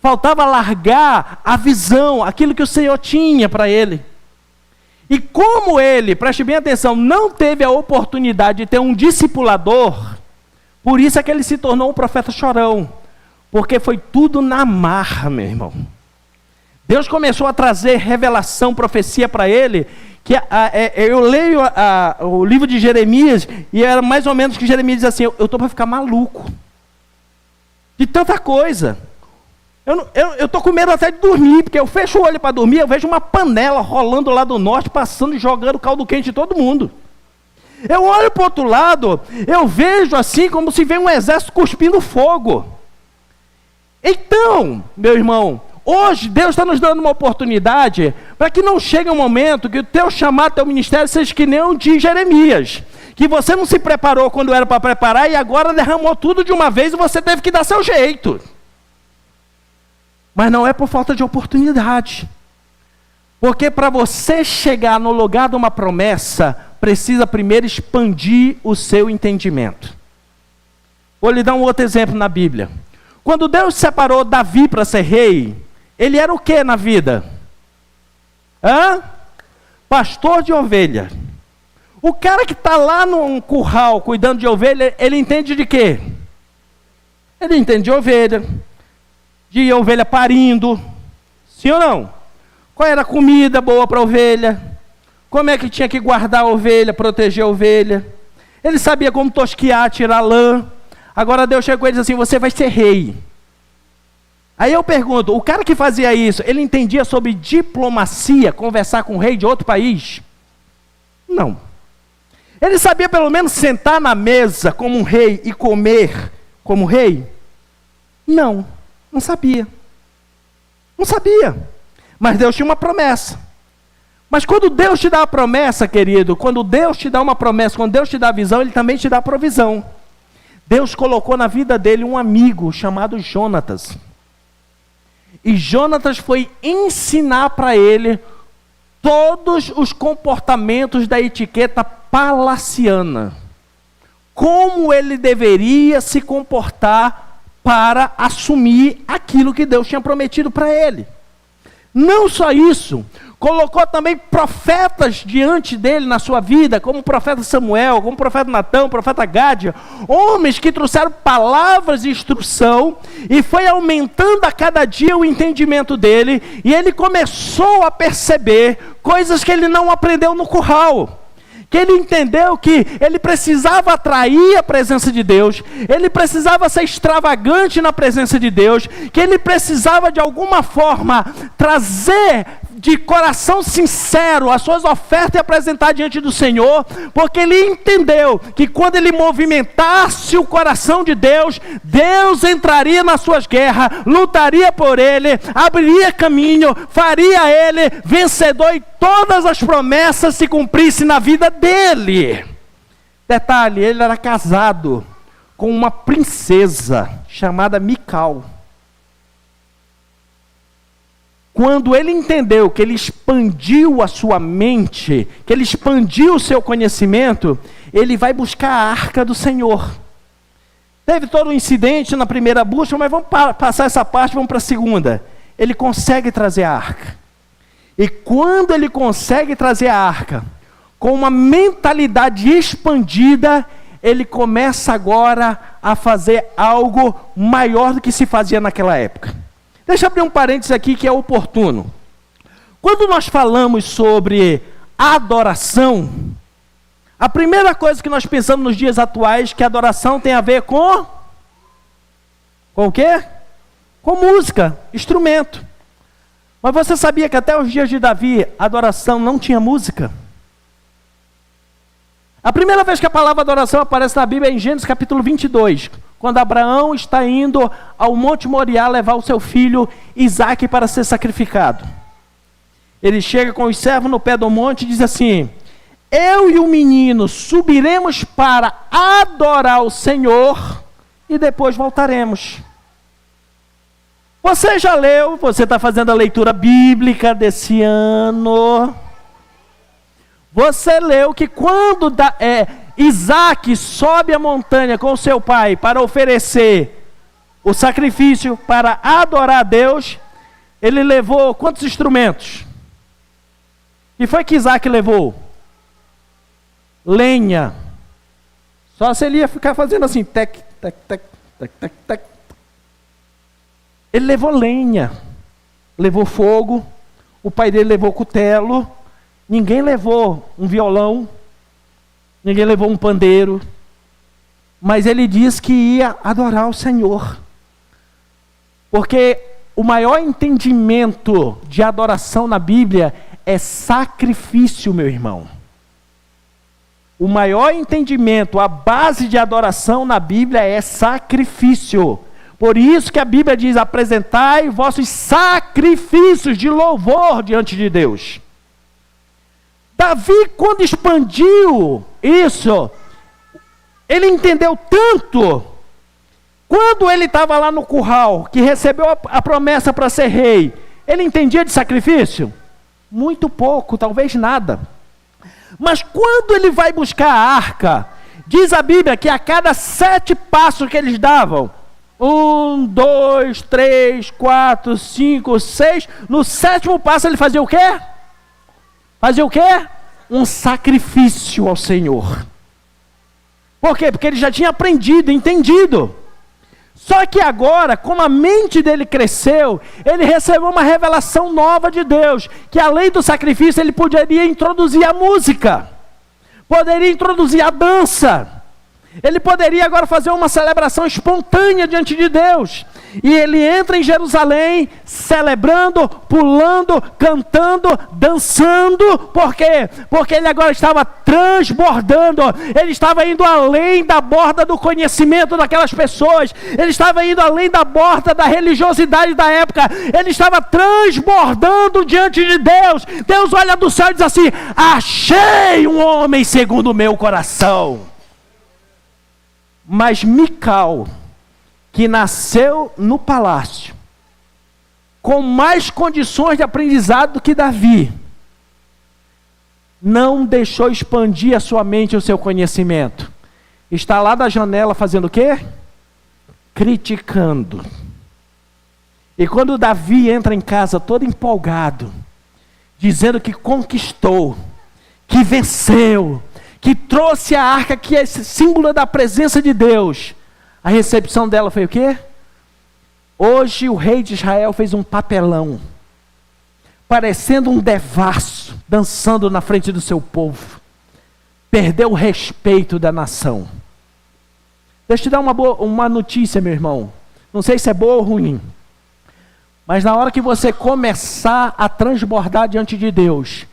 Faltava alargar a visão, aquilo que o Senhor tinha para ele. E como ele, preste bem atenção, não teve a oportunidade de ter um discipulador, por isso é que ele se tornou um profeta chorão. Porque foi tudo na marra, meu irmão. Deus começou a trazer revelação, profecia para ele, que eu leio o livro de Jeremias, e era mais ou menos que Jeremias diz assim, eu estou para ficar maluco. De tanta coisa. Eu estou com medo até de dormir, porque eu fecho o olho para dormir, eu vejo uma panela rolando lá do norte, passando e jogando caldo quente em todo mundo. Eu olho para o outro lado, eu vejo assim como se vem um exército cuspindo fogo. Então, meu irmão, Hoje, Deus está nos dando uma oportunidade para que não chegue um momento que o teu chamado, teu ministério seja que nem o de Jeremias. Que você não se preparou quando era para preparar e agora derramou tudo de uma vez e você teve que dar seu jeito. Mas não é por falta de oportunidade. Porque para você chegar no lugar de uma promessa, precisa primeiro expandir o seu entendimento. Vou lhe dar um outro exemplo na Bíblia. Quando Deus separou Davi para ser rei, ele era o que na vida? Pastor de ovelha. O cara que está lá num curral cuidando de ovelha, ele entende de quê? Ele entende de ovelha parindo. Sim ou não? Qual era a comida boa para a ovelha? Como é que tinha que guardar a ovelha, proteger a ovelha? Ele sabia como tosquiar, tirar lã. Agora Deus chegou e disse assim, você vai ser rei. Aí eu pergunto, o cara que fazia isso, ele entendia sobre diplomacia, conversar com o rei de outro país? Não. Ele sabia pelo menos sentar na mesa como um rei e comer como rei? Não, não sabia. Não sabia. Mas Deus tinha uma promessa. Mas quando Deus te dá a promessa, querido, quando Deus te dá uma promessa, quando Deus te dá a visão, Ele também te dá a provisão. Deus colocou na vida dele um amigo chamado Jonatas. E Jonatas foi ensinar para ele todos os comportamentos da etiqueta palaciana. Como ele deveria se comportar para assumir aquilo que Deus tinha prometido para ele. Não só isso, colocou também profetas diante dele na sua vida, como o profeta Samuel, como o profeta Natã, o profeta Gádia, homens que trouxeram palavras de instrução, e foi aumentando a cada dia o entendimento dele, e ele começou a perceber coisas que ele não aprendeu no curral. Que ele entendeu que ele precisava atrair a presença de Deus, ele precisava ser extravagante na presença de Deus, que ele precisava de alguma forma trazer de coração sincero as suas ofertas e apresentar diante do Senhor, porque ele entendeu que quando ele movimentasse o coração de Deus, Deus entraria nas suas guerras, lutaria por ele, abriria caminho, faria ele vencedor e todas as promessas se cumprissem na vida dele. Detalhe, ele era casado com uma princesa chamada Mical. Quando ele entendeu que ele expandiu a sua mente, que ele expandiu o seu conhecimento, ele vai buscar a arca do Senhor. Teve todo um incidente na primeira busca, mas vamos passar essa parte, vamos para a segunda. Ele consegue trazer a arca. E quando ele consegue trazer a arca, com uma mentalidade expandida, ele começa agora a fazer algo maior do que se fazia naquela época. Deixa eu abrir um parênteses aqui que é oportuno. Quando nós falamos sobre adoração, a primeira coisa que nós pensamos nos dias atuais, que a adoração tem a ver com o quê? Com música, instrumento. Mas você sabia que até os dias de Davi, a adoração não tinha música? A primeira vez que a palavra adoração aparece na Bíblia é em Gênesis capítulo 22, quando Abraão está indo ao Monte Moriá levar o seu filho Isaque para ser sacrificado. Ele chega com os servos no pé do monte e diz assim: eu e o menino subiremos para adorar o Senhor e depois voltaremos. Você já leu, você está fazendo a leitura bíblica desse ano. Você leu que quando Isaque sobe a montanha com seu pai para oferecer o sacrifício, para adorar a Deus, ele levou quantos instrumentos? E foi que Isaque levou? Lenha. Só se ele ia ficar fazendo assim, tec, tec, tec, tec, tec, tec. Ele levou lenha, levou fogo, o pai dele levou cutelo, ninguém levou um violão, ninguém levou um pandeiro, mas ele diz que ia adorar o Senhor. Porque o maior entendimento de adoração na Bíblia é sacrifício, meu irmão. O maior entendimento, a base de adoração na Bíblia é sacrifício. Por isso que a Bíblia diz: apresentai vossos sacrifícios de louvor diante de Deus. Davi, quando expandiu isso, ele entendeu tanto. Quando ele estava lá no curral, que recebeu a promessa para ser rei, ele entendia de sacrifício? Muito pouco, talvez nada. Mas quando ele vai buscar a arca, diz a Bíblia que a cada 7 passos que eles davam, 1, 2, 3, 4, 5, 6, no 7º passo ele fazia o quê? Fazia o quê? Um sacrifício ao Senhor. Por quê? Porque ele já tinha aprendido, entendido. Só que agora, como a mente dele cresceu, ele recebeu uma revelação nova de Deus, que além do sacrifício ele poderia introduzir a música, poderia introduzir a dança, ele poderia agora fazer uma celebração espontânea diante de Deus. E ele entra em Jerusalém celebrando, pulando, cantando, dançando. Por quê? Porque ele agora estava transbordando. Ele estava indo além da borda do conhecimento daquelas pessoas. Ele estava indo além da borda da religiosidade da época. Ele estava transbordando diante de Deus. Deus olha do céu e diz assim: achei um homem segundo o meu coração. Mas Mical, que nasceu no palácio, com mais condições de aprendizado do que Davi, não deixou expandir a sua mente e o seu conhecimento. Está lá da janela fazendo o quê? Criticando. E quando Davi entra em casa todo empolgado, dizendo que conquistou, que venceu, que trouxe a arca, que é esse símbolo da presença de Deus, a recepção dela foi o quê? Hoje o rei de Israel fez um papelão, parecendo um devasso, dançando na frente do seu povo. Perdeu o respeito da nação. Deixa eu te dar uma notícia, meu irmão. Não sei se é boa ou ruim, mas na hora que você começar a transbordar diante de Deus,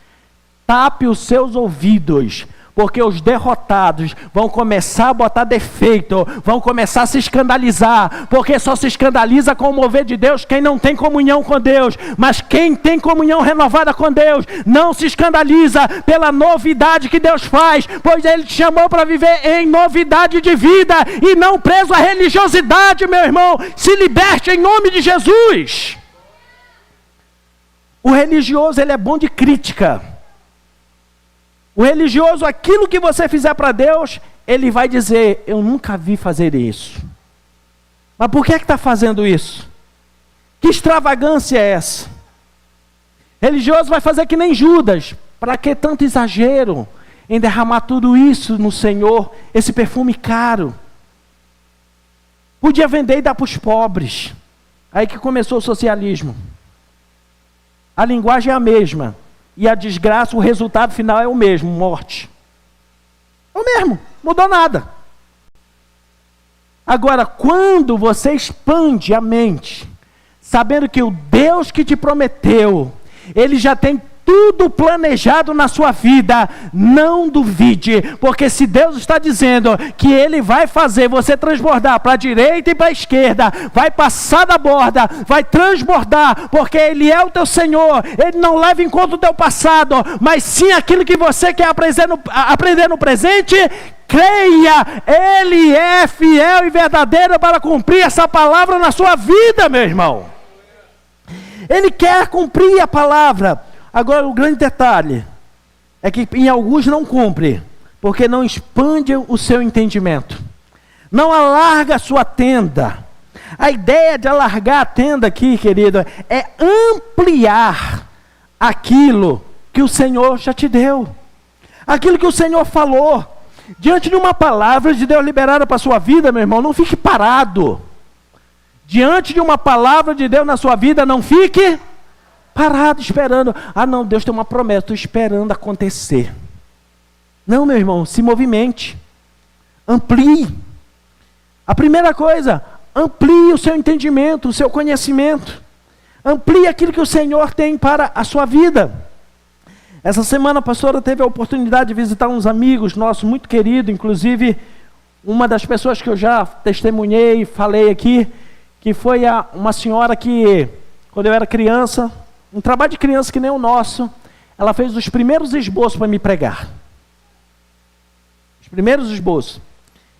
tape os seus ouvidos, porque os derrotados vão começar a botar defeito, vão começar a se escandalizar, porque só se escandaliza com o mover de Deus quem não tem comunhão com Deus. Mas quem tem comunhão renovada com Deus, não se escandaliza pela novidade que Deus faz, pois Ele te chamou para viver em novidade de vida, e não preso à religiosidade, meu irmão. Se liberte em nome de Jesus. O religioso, ele é bom de crítica. O religioso, aquilo que você fizer para Deus, ele vai dizer: eu nunca vi fazer isso. Mas por que está fazendo isso? Que extravagância é essa? Religioso vai fazer que nem Judas. Para que tanto exagero em derramar tudo isso no Senhor, esse perfume caro? Podia vender e dar para os pobres. Aí que começou o socialismo. A linguagem é a mesma. E a desgraça, o resultado final é o mesmo, morte. É o mesmo, mudou nada. Agora, quando você expande a mente, sabendo que o Deus que te prometeu, Ele já tem tudo planejado na sua vida, não duvide, porque se Deus está dizendo que Ele vai fazer você transbordar para a direita e para a esquerda, vai passar da borda, vai transbordar, porque Ele é o teu Senhor. Ele não leva em conta o teu passado, mas sim aquilo que você quer aprender no presente. Creia, Ele é fiel e verdadeiro para cumprir essa palavra na sua vida, meu irmão. Ele quer cumprir a palavra. Agora, o grande detalhe é que em alguns não cumpre, porque não expande o seu entendimento, não alarga a sua tenda. A ideia de alargar a tenda aqui, querido, é ampliar aquilo que o Senhor já te deu, aquilo que o Senhor falou. Diante de uma palavra de Deus liberada para a sua vida, meu irmão, não fique parado. Diante de uma palavra de Deus na sua vida, não fique parado esperando. Ah não, Deus tem uma promessa, estou esperando acontecer. Não, meu irmão, se movimente. Amplie. A primeira coisa, amplie o seu entendimento, o seu conhecimento. Amplie aquilo que o Senhor tem para a sua vida. Essa semana a pastora teve a oportunidade de visitar uns amigos nossos muito queridos, inclusive uma das pessoas que eu já testemunhei, falei aqui, que foi uma senhora que, quando eu era criança, um trabalho de criança que nem o nosso, ela fez os primeiros esboços para me pregar. Os primeiros esboços.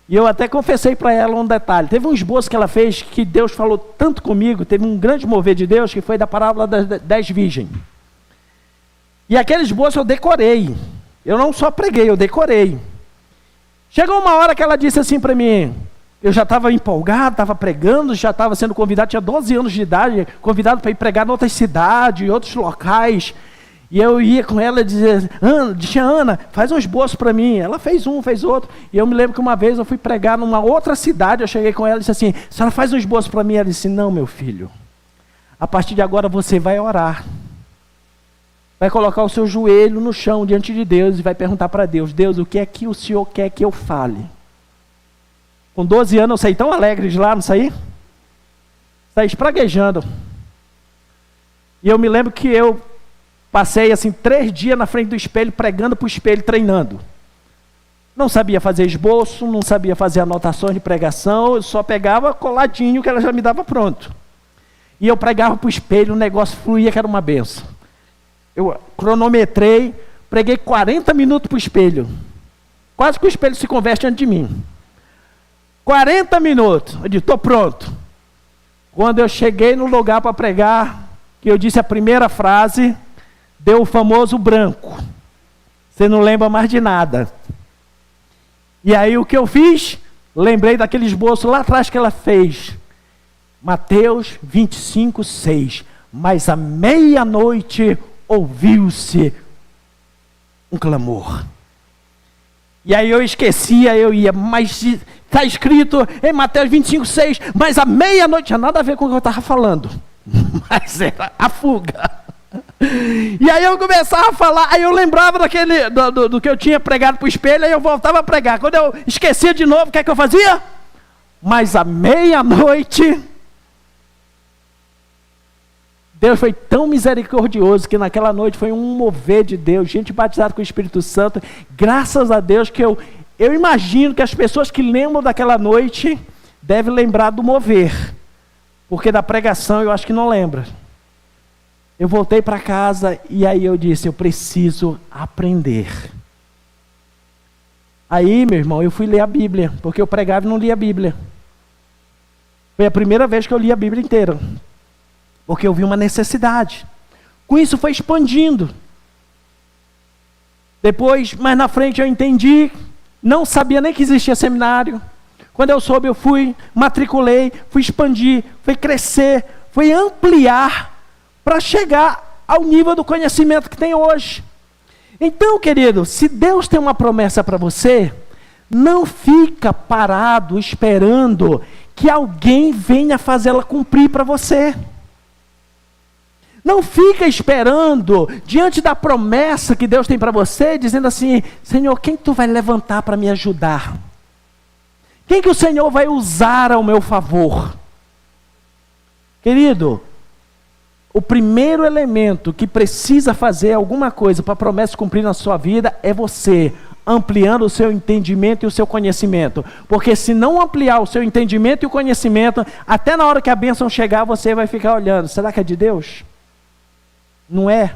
E eu até confessei para ela um detalhe. Teve um esboço que ela fez que Deus falou tanto comigo, teve um grande mover de Deus, que foi da parábola das 10 virgens. E aquele esboço eu decorei. Eu não só preguei, eu decorei. Chegou uma hora que ela disse assim para mim, eu já estava empolgado, estava pregando, já estava sendo convidado, tinha 12 anos de idade, convidado para ir pregar em outras cidades, em outros locais. E eu ia com ela e dizia, Ana, faz um esboço para mim. Ela fez um, fez outro. E eu me lembro que uma vez eu fui pregar numa outra cidade, eu cheguei com ela e disse assim, a senhora faz um esboço para mim? Ela disse, não, meu filho, a partir de agora você vai orar. Vai colocar o seu joelho no chão diante de Deus e vai perguntar para Deus, Deus, o que é que o Senhor quer que eu fale? Com 12 anos eu saí tão alegre de lá, não saí? Saí espraguejando. E eu me lembro que eu passei assim 3 dias na frente do espelho, pregando para o espelho, treinando. Não sabia fazer esboço, não sabia fazer anotações de pregação, eu só pegava coladinho que ela já me dava pronto. E eu pregava para o espelho, o negócio fluía que era uma benção. Eu cronometrei, preguei 40 minutos para o espelho. Quase que o espelho se converte antes de mim. 40 minutos, eu disse, estou pronto. Quando eu cheguei no lugar para pregar, que eu disse a primeira frase, deu o famoso branco. Você não lembra mais de nada. E aí o que eu fiz? Lembrei daquele esboço lá atrás que ela fez. Mateus 25, 6. Mas à meia-noite ouviu-se um clamor. E aí eu esquecia, eu ia, mas está escrito em Mateus 25, 6, mas à meia-noite, tinha nada a ver com o que eu estava falando. Mas era a fuga. E aí eu começava a falar, aí eu lembrava do que eu tinha pregado para o espelho, aí eu voltava a pregar. Quando eu esquecia de novo, o que é que eu fazia? Mas à meia-noite, Deus foi tão misericordioso que naquela noite foi um mover de Deus, gente batizada com o Espírito Santo. Graças a Deus que eu imagino que as pessoas que lembram daquela noite devem lembrar do mover, porque da pregação eu acho que não lembra. Eu voltei para casa e aí eu disse, eu preciso aprender. Aí, meu irmão, eu fui ler a Bíblia, porque eu pregava e não lia a Bíblia. Foi a primeira vez que eu li a Bíblia inteira, porque eu vi uma necessidade. Com isso foi expandindo. Depois, mais na frente eu entendi, não sabia nem que existia seminário. Quando eu soube, eu fui, matriculei, fui expandir, fui crescer, fui ampliar, para chegar ao nível do conhecimento que tem hoje. Então, querido, se Deus tem uma promessa para você, não fica parado esperando que alguém venha fazê-la cumprir para você. Não fica esperando diante da promessa que Deus tem para você, dizendo assim, Senhor, quem tu vai levantar para me ajudar? Quem que o Senhor vai usar ao meu favor? Querido, o primeiro elemento que precisa fazer alguma coisa para a promessa cumprir na sua vida é você, ampliando o seu entendimento e o seu conhecimento. Porque se não ampliar o seu entendimento e o conhecimento, até na hora que a bênção chegar, você vai ficar olhando, será que é de Deus? Não é?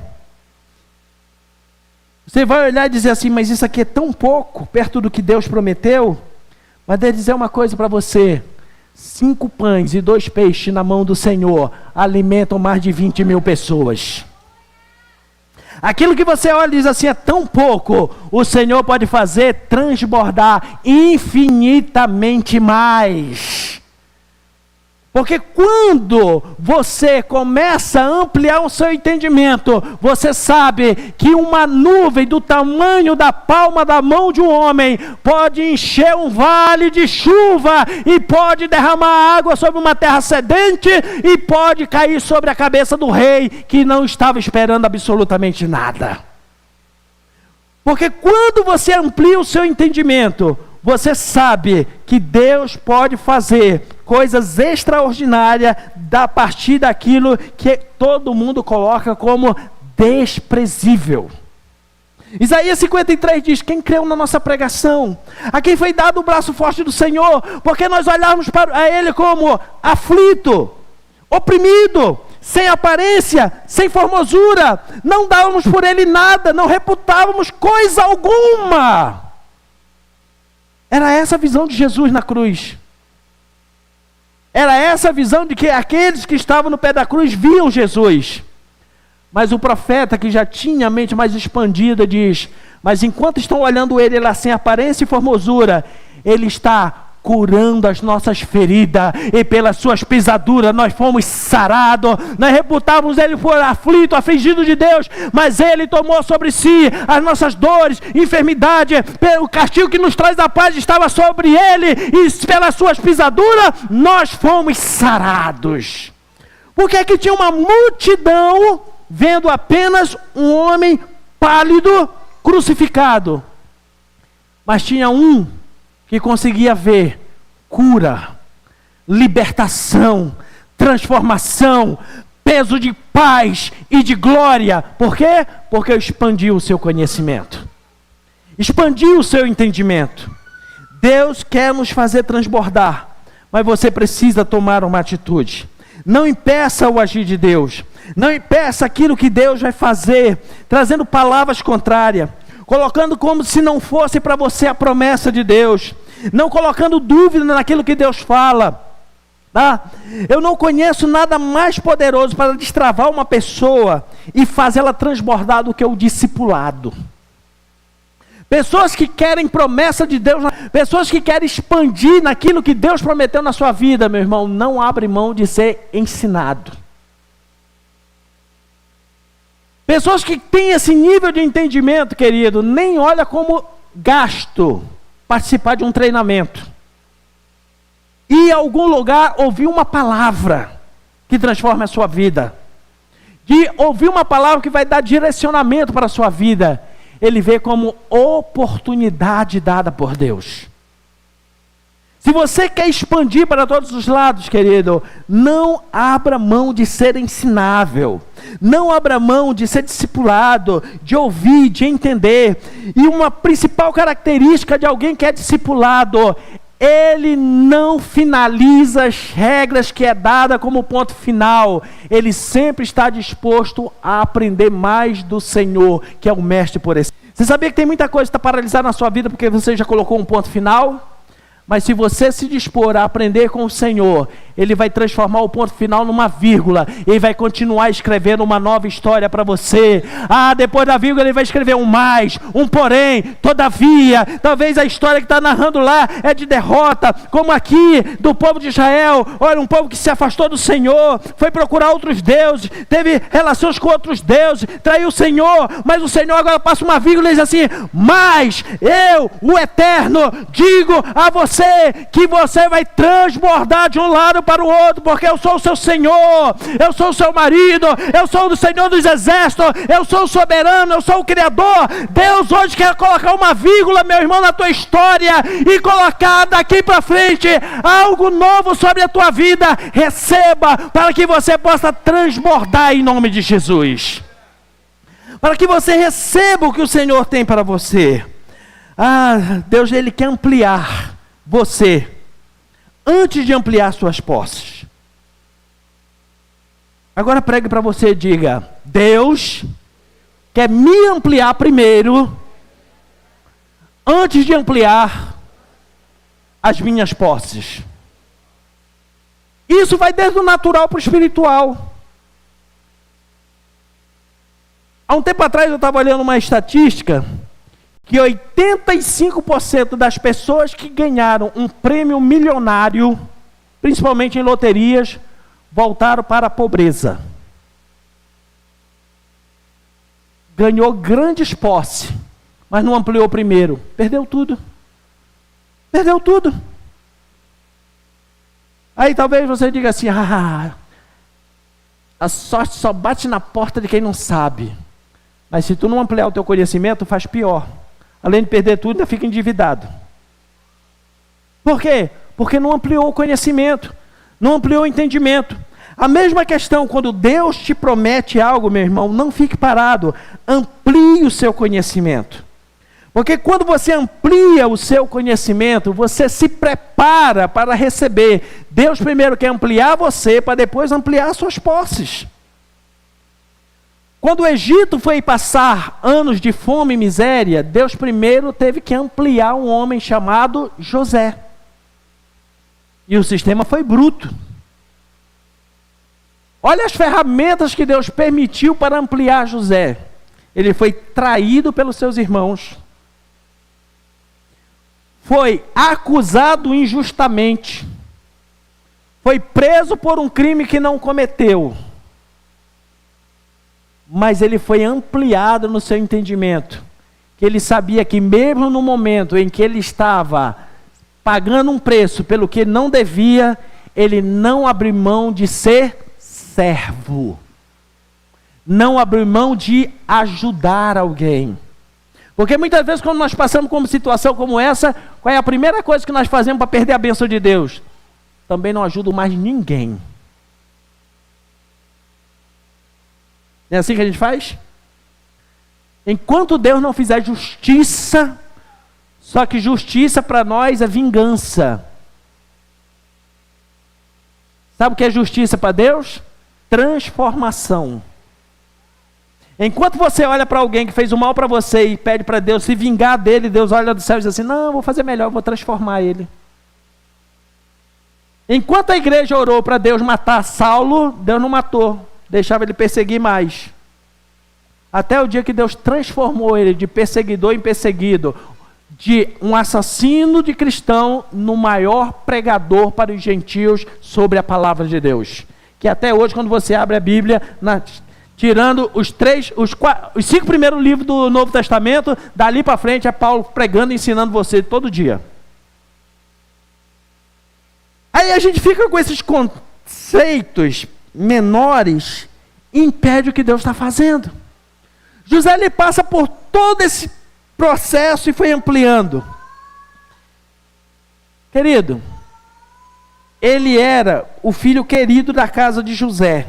Você vai olhar e dizer assim, mas isso aqui é tão pouco, perto do que Deus prometeu. Mas deixa eu dizer uma coisa para você, 5 pães e 2 peixes na mão do Senhor alimentam mais de 20 mil pessoas. Aquilo que você olha e diz assim, é tão pouco, o Senhor pode fazer transbordar infinitamente mais. Porque quando você começa a ampliar o seu entendimento, você sabe que uma nuvem do tamanho da palma da mão de um homem pode encher um vale de chuva e pode derramar água sobre uma terra sedente e pode cair sobre a cabeça do rei que não estava esperando absolutamente nada. Porque quando você amplia o seu entendimento, você sabe que Deus pode fazer coisas extraordinárias a partir daquilo que todo mundo coloca como desprezível. Isaías 53 diz: quem creu na nossa pregação, a quem foi dado o braço forte do Senhor, porque nós olhávamos para Ele como aflito, oprimido, sem aparência, sem formosura, não dávamos por Ele nada, não reputávamos coisa alguma. Era essa a visão de Jesus na cruz. Era essa a visão de que aqueles que estavam no pé da cruz viam Jesus. Mas o profeta, que já tinha a mente mais expandida, diz: mas enquanto estão olhando ele lá sem aparência e formosura, ele está curando as nossas feridas, e pelas suas pisaduras nós fomos sarados. Nós reputávamos ele por aflito, afligido de Deus, mas ele tomou sobre si as nossas dores, enfermidade, o castigo que nos traz a paz estava sobre ele, e pelas suas pisaduras nós fomos sarados. Porque é que tinha uma multidão vendo apenas um homem pálido crucificado, mas tinha um que conseguia ver cura, libertação, transformação, peso de paz e de glória. Por quê? Porque expandiu o seu conhecimento, expandiu o seu entendimento. Deus quer nos fazer transbordar, mas você precisa tomar uma atitude. Não impeça o agir de Deus, não impeça aquilo que Deus vai fazer, trazendo palavras contrárias, colocando como se não fosse para você a promessa de Deus, não colocando dúvida naquilo que Deus fala. Eu não conheço nada mais poderoso para destravar uma pessoa e fazê-la transbordar do que o discipulado. Pessoas que querem promessa de Deus, pessoas que querem expandir naquilo que Deus prometeu na sua vida, meu irmão, não abre mão de ser ensinado. Pessoas que têm esse nível de entendimento, querido, nem olha como gasto participar de um treinamento. Ir a algum lugar, ouvir uma palavra que transforma a sua vida. De ouvir uma palavra que vai dar direcionamento para a sua vida. Ele vê como oportunidade dada por Deus. Se você quer expandir para todos os lados, querido, não abra mão de ser ensinável. Não abra mão de ser discipulado, de ouvir, de entender. E uma principal característica de alguém que é discipulado, ele não finaliza as regras que é dada como ponto final. Ele sempre está disposto a aprender mais do Senhor, que é o mestre por excelência. Você sabia que tem muita coisa que está paralisada na sua vida porque você já colocou um ponto final? Mas se você se dispor a aprender com o Senhor, Ele vai transformar o ponto final numa vírgula. Ele vai continuar escrevendo uma nova história para você. Depois da vírgula Ele vai escrever um mais, um porém, todavia. Talvez a história que está narrando lá é de derrota, como aqui do povo de Israel. Olha, um povo que se afastou do Senhor, foi procurar outros deuses, teve relações com outros deuses, traiu o Senhor. Mas o Senhor agora passa uma vírgula e diz assim: mas eu, o Eterno, digo a você que você vai transbordar de um lado para o outro, porque eu sou o seu Senhor, eu sou o seu marido, eu sou o Senhor dos exércitos, eu sou o soberano, eu sou o Criador. Deus hoje quer colocar uma vírgula, meu irmão, na tua história e colocar daqui para frente algo novo sobre a tua vida. Receba, para que você possa transbordar em nome de Jesus, para que você receba o que o Senhor tem para você. Deus, Ele quer ampliar você, antes de ampliar suas posses. Agora pregue para você e diga: Deus quer me ampliar primeiro, antes de ampliar as minhas posses. Isso vai desde o natural para o espiritual. Há um tempo atrás eu estava olhando uma estatística que 85% das pessoas que ganharam um prêmio milionário, principalmente em loterias, voltaram para a pobreza. Ganhou grandes posses, mas não ampliou primeiro. Perdeu tudo. Perdeu tudo. Aí talvez você diga assim: a sorte só bate na porta de quem não sabe. Mas se tu não ampliar o teu conhecimento, faz pior. Além de perder tudo, ainda fica endividado. Por quê? Porque não ampliou o conhecimento, não ampliou o entendimento. A mesma questão, quando Deus te promete algo, meu irmão, não fique parado, amplie o seu conhecimento. Porque quando você amplia o seu conhecimento, você se prepara para receber. Deus primeiro quer ampliar você, para depois ampliar suas posses. Quando o Egito foi passar anos de fome e miséria, Deus primeiro teve que ampliar um homem chamado José. E o sistema foi bruto. Olha as ferramentas que Deus permitiu para ampliar José. Ele foi traído pelos seus irmãos. Foi acusado injustamente, foi preso por um crime que não cometeu, mas ele foi ampliado no seu entendimento, que ele sabia que mesmo no momento em que ele estava pagando um preço pelo que não devia, ele não abriu mão de ser servo, não abriu mão de ajudar alguém. Porque muitas vezes quando nós passamos por uma situação como essa, qual é a primeira coisa que nós fazemos para perder a bênção de Deus? Também não ajudo mais ninguém. Não é assim que a gente faz? Enquanto Deus não fizer justiça, só que justiça para nós é vingança. Sabe o que é justiça para Deus? Transformação. Enquanto você olha para alguém que fez o mal para você e pede para Deus se vingar dele, Deus olha do céu e diz assim, não, eu vou fazer melhor, eu vou transformar ele. Enquanto a igreja orou para Deus matar Saulo, Deus não matou, deixava ele perseguir mais. Até o dia que Deus transformou ele de perseguidor em perseguido, de um assassino de cristão, no maior pregador para os gentios sobre a palavra de Deus. Que até hoje, quando você abre a Bíblia, tirando os 5 primeiros livros do Novo Testamento, dali para frente é Paulo pregando e ensinando você todo dia. Aí a gente fica com esses conceitos menores e impede o que Deus está fazendo. José ele passa por todo esse processo e foi ampliando. Querido, ele era o filho querido da casa de José.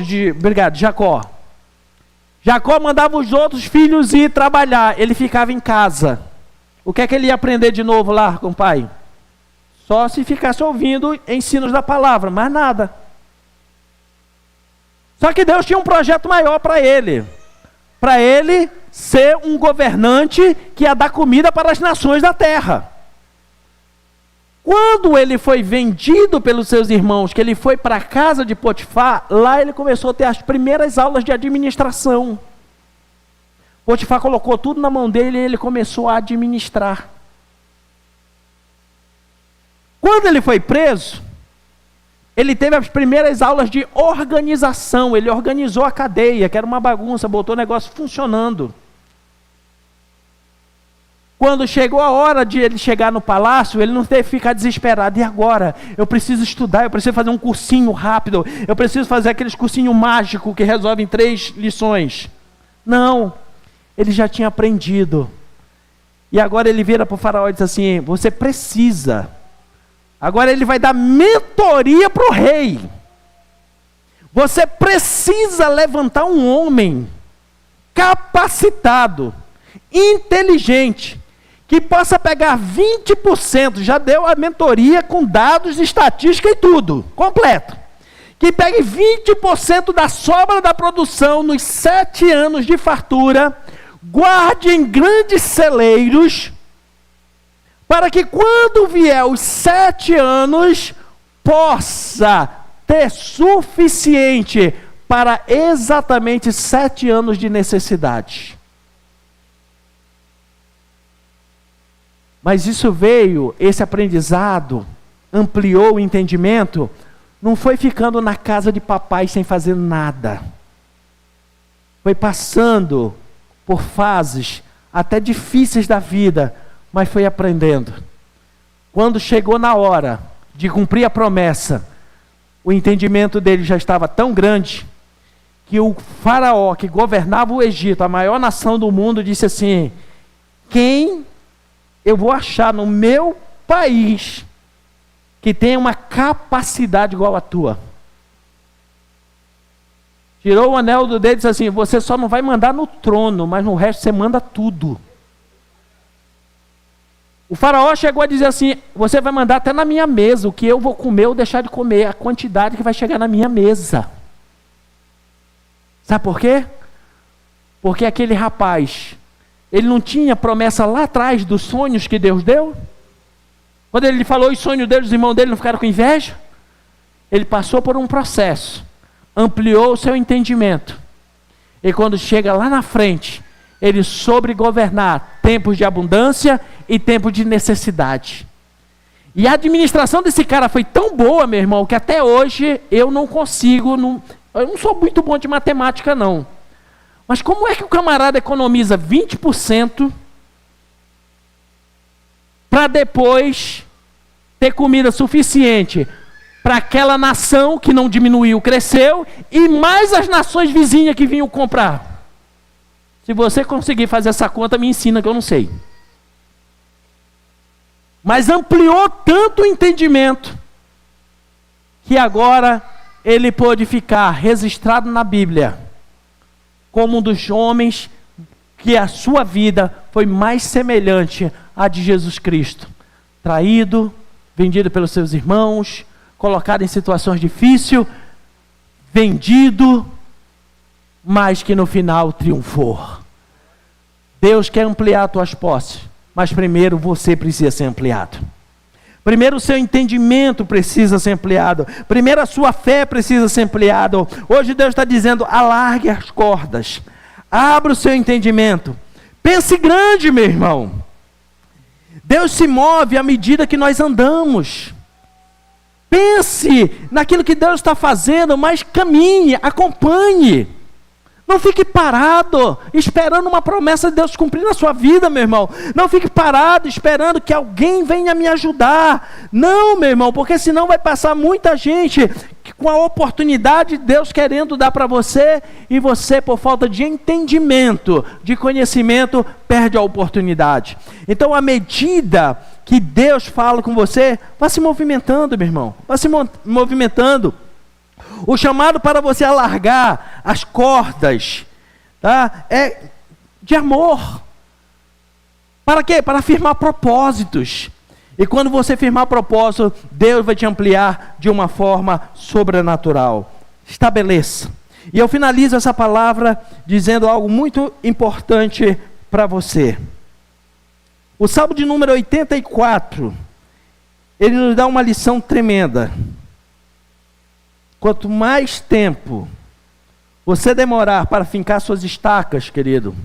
De Jacó. Jacó mandava os outros filhos ir trabalhar, ele ficava em casa. O que é que ele ia aprender de novo lá com o pai? Só se ficasse ouvindo ensinos da palavra, mais nada. Só que Deus tinha um projeto maior para ele ser um governante que ia dar comida para as nações da terra. Quando ele foi vendido pelos seus irmãos, que ele foi para a casa de Potifar, lá ele começou a ter as primeiras aulas de administração. Potifar colocou tudo na mão dele e ele começou a administrar. Quando ele foi preso, ele teve as primeiras aulas de organização, ele organizou a cadeia, que era uma bagunça, botou o negócio funcionando. Quando chegou a hora de ele chegar no palácio, ele não teve que ficar desesperado. E agora? Eu preciso estudar, eu preciso fazer um cursinho rápido, eu preciso fazer aqueles cursinhos mágicos que resolvem 3 lições. Não, ele já tinha aprendido. E agora ele vira para o faraó e diz assim, você precisa. Agora ele vai dar mentoria para o rei. Você precisa levantar um homem capacitado, inteligente, que possa pegar 20%, já deu a mentoria com dados, estatística e tudo, completo. Que pegue 20% da sobra da produção nos 7 anos de fartura, guarde em grandes celeiros, para que quando vier os 7 anos, possa ter suficiente para exatamente 7 anos de necessidade. Mas isso veio, esse aprendizado, ampliou o entendimento, não foi ficando na casa de papai sem fazer nada. Foi passando por fases até difíceis da vida, mas foi aprendendo. Quando chegou na hora de cumprir a promessa, o entendimento dele já estava tão grande, que o faraó que governava o Egito, a maior nação do mundo, disse assim, quem eu vou achar no meu país que tenha uma capacidade igual à tua. Tirou o anel do dedo e disse assim: você só não vai mandar no trono, mas no resto você manda tudo. O faraó chegou a dizer assim: você vai mandar até na minha mesa, o que eu vou comer ou deixar de comer, a quantidade que vai chegar na minha mesa. Sabe por quê? Porque aquele rapaz, ele não tinha promessa lá atrás dos sonhos que Deus deu? Quando ele falou os sonhos dele, os irmãos dele não ficaram com inveja? Ele passou por um processo, ampliou o seu entendimento, e quando chega lá na frente, ele soube governar tempos de abundância e tempos de necessidade. E a administração desse cara foi tão boa, meu irmão, que até hoje eu não consigo, eu não sou muito bom de matemática não, mas como é que o camarada economiza 20% para depois ter comida suficiente para aquela nação que não diminuiu, cresceu, e mais as nações vizinhas que vinham comprar? Se você conseguir fazer essa conta, me ensina, que eu não sei. Mas ampliou tanto o entendimento, que agora ele pôde ficar registrado na Bíblia como um dos homens que a sua vida foi mais semelhante à de Jesus Cristo. Traído, vendido pelos seus irmãos, colocado em situações difíceis, vendido, mas que no final triunfou. Deus quer ampliar as tuas posses, mas primeiro você precisa ser ampliado. Primeiro o seu entendimento precisa ser ampliado. Primeiro a sua fé precisa ser ampliada. Hoje Deus está dizendo: alargue as cordas, abra o seu entendimento. Pense grande, meu irmão. Deus se move à medida que nós andamos. Pense naquilo que Deus está fazendo, mas caminhe, acompanhe. Não fique parado, esperando uma promessa de Deus cumprir na sua vida, meu irmão. Não fique parado, esperando que alguém venha me ajudar. Não, meu irmão, porque senão vai passar muita gente com a oportunidade de Deus querendo dar para você, e você, por falta de entendimento, de conhecimento, perde a oportunidade. Então, à medida que Deus fala com você, vá se movimentando, meu irmão. Vá se movimentando. O chamado para você alargar as cordas, tá? É de amor. Para quê? Para firmar propósitos. E quando você firmar propósito, Deus vai te ampliar de uma forma sobrenatural. Estabeleça. E eu finalizo essa palavra dizendo algo muito importante para você. O Salmo de número 84, ele nos dá uma lição tremenda. Quanto mais tempo você demorar para fincar suas estacas, querido,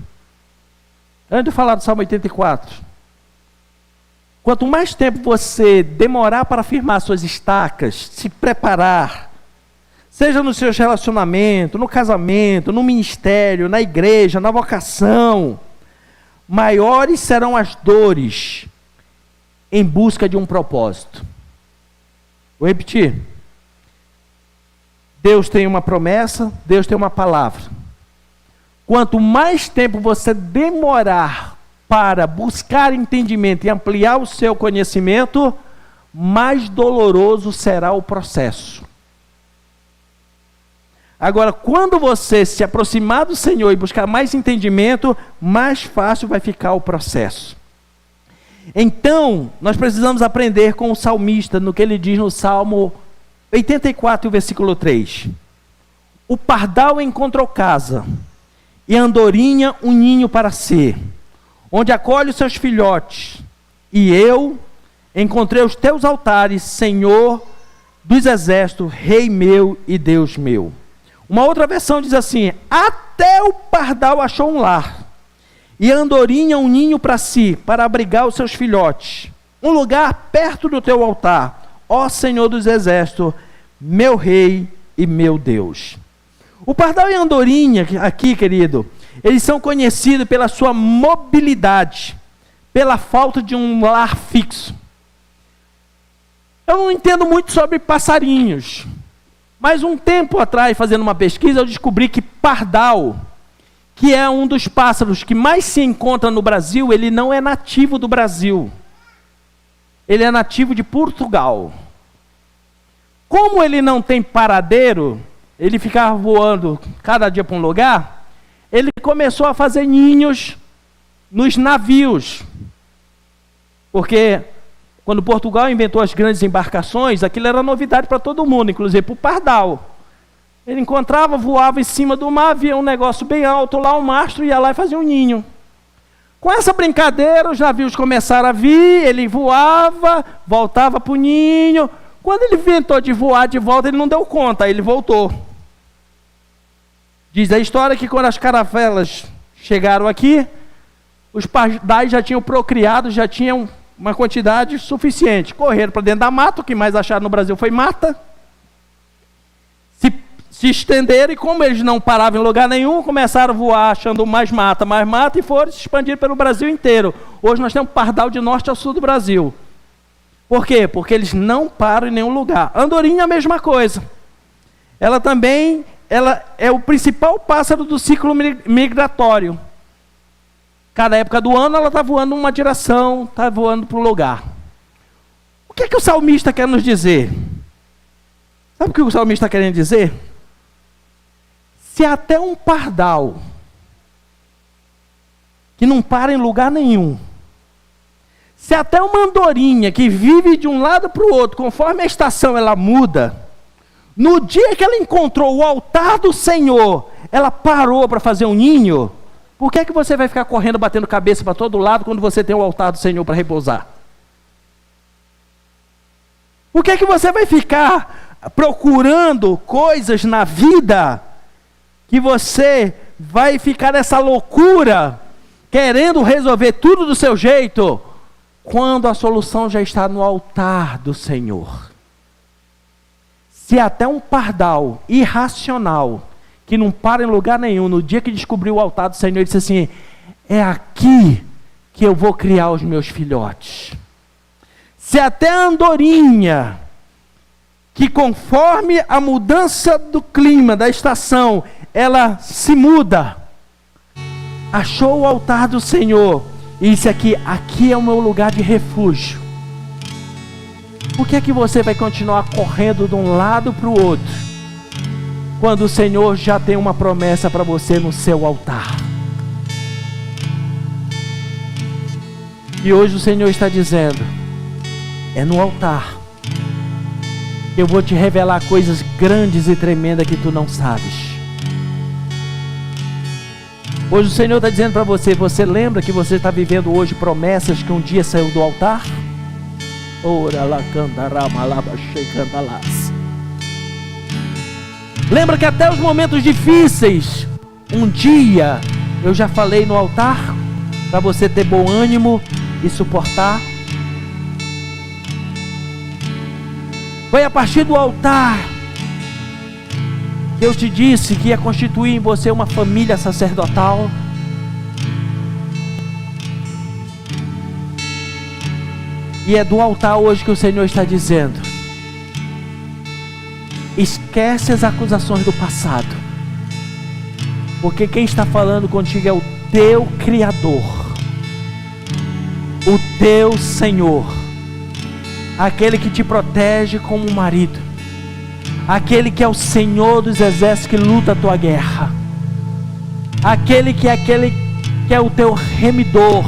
antes de falar do Salmo 84, quanto mais tempo você demorar para firmar suas estacas, se preparar, seja no seu relacionamento, no casamento, no ministério, na igreja, na vocação, maiores serão as dores em busca de um propósito. Vou repetir. Deus tem uma promessa, Deus tem uma palavra. Quanto mais tempo você demorar para buscar entendimento e ampliar o seu conhecimento, mais doloroso será o processo. Agora, quando você se aproximar do Senhor e buscar mais entendimento, mais fácil vai ficar o processo. Então, nós precisamos aprender com o salmista, no que ele diz no Salmo 84, versículo 3. O pardal encontrou casa, e a andorinha um ninho para si, onde acolhe os seus filhotes. E eu encontrei os teus altares, Senhor dos exércitos, Rei meu e Deus meu. Uma outra versão diz assim: até o pardal achou um lar, e a andorinha um ninho para si, para abrigar os seus filhotes. Um lugar perto do teu altar, ó Senhor dos exércitos, meu Rei e meu Deus. O pardal e a andorinha aqui, querido, eles são conhecidos pela sua mobilidade, pela falta de um lar fixo. Eu não entendo muito sobre passarinhos, mas um tempo atrás, fazendo uma pesquisa, eu descobri que pardal, que é um dos pássaros que mais se encontra no Brasil, ele não é nativo do Brasil. Ele é nativo de Portugal. Como ele não tem paradeiro, ele ficava voando cada dia para um lugar, ele começou a fazer ninhos nos navios. Porque quando Portugal inventou as grandes embarcações, aquilo era novidade para todo mundo, inclusive para o pardal. Ele encontrava, voava em cima do mar, via um negócio bem alto lá, um mastro, ia lá e fazia um ninho. Com essa brincadeira, os navios começaram a vir, ele voava, voltava para o ninho. Quando ele inventou de voar de volta, ele não deu conta, aí ele voltou. Diz a história que quando as caravelas chegaram aqui, os pardais já tinham procriado, já tinham uma quantidade suficiente. Correram para dentro da mata, o que mais acharam no Brasil foi mata. Se estenderam, e como eles não paravam em lugar nenhum, começaram a voar achando mais mata, e foram se expandir pelo Brasil inteiro. Hoje nós temos pardal de norte ao sul do Brasil. Por quê? Porque eles não param em nenhum lugar. Andorinha é a mesma coisa. Ela também é o principal pássaro do ciclo migratório. Cada época do ano ela está voando numa direção, está voando para um lugar. O que é que o salmista quer nos dizer? Sabe o que o salmista está querendo dizer? Se até um pardal, que não para em lugar nenhum, se até uma andorinha que vive de um lado para o outro, conforme a estação ela muda, no dia que ela encontrou o altar do Senhor, ela parou para fazer um ninho, por que é que você vai ficar correndo, batendo cabeça para todo lado, quando você tem o altar do Senhor para repousar? Por que é que você vai ficar procurando coisas na vida, que você vai ficar nessa loucura, querendo resolver tudo do seu jeito, quando a solução já está no altar do Senhor? Se até um pardal irracional, que não para em lugar nenhum, no dia que descobriu o altar do Senhor, ele disse assim: é aqui que eu vou criar os meus filhotes. Se até a andorinha, que conforme a mudança do clima, da estação, ela se muda, achou o altar do Senhor e disse: aqui é o meu lugar de refúgio. Por que é que você vai continuar correndo de um lado para o outro, quando o Senhor já tem uma promessa para você no seu altar? E hoje o Senhor está dizendo: é no altar que eu vou te revelar coisas grandes e tremendas que tu não sabes. Hoje o Senhor está dizendo para você: você lembra que você está vivendo hoje promessas que um dia saiu do altar? Lembra que até os momentos difíceis, um dia eu já falei no altar, para você ter bom ânimo e suportar? Foi a partir do altar que eu te disse que ia constituir em você uma família sacerdotal. E é do altar hoje que o Senhor está dizendo: esquece as acusações do passado, porque quem está falando contigo é o teu Criador, o teu Senhor, aquele que te protege como um marido, aquele que é o Senhor dos exércitos que luta a tua guerra, aquele que é o teu remidor,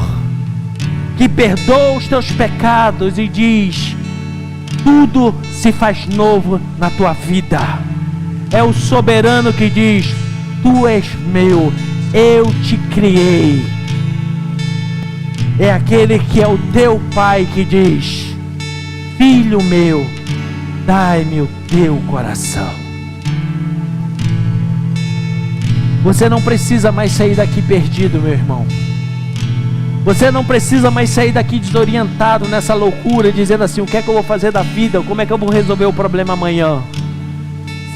que perdoa os teus pecados e diz: tudo se faz novo na tua vida. É o soberano que diz: tu és meu, eu te criei. É aquele que é o teu pai que diz: filho meu, dai-me o teu coração. Você não precisa mais sair daqui perdido, meu irmão. Você não precisa mais sair daqui desorientado nessa loucura, dizendo assim: o que é que eu vou fazer da vida? Como é que eu vou resolver o problema amanhã?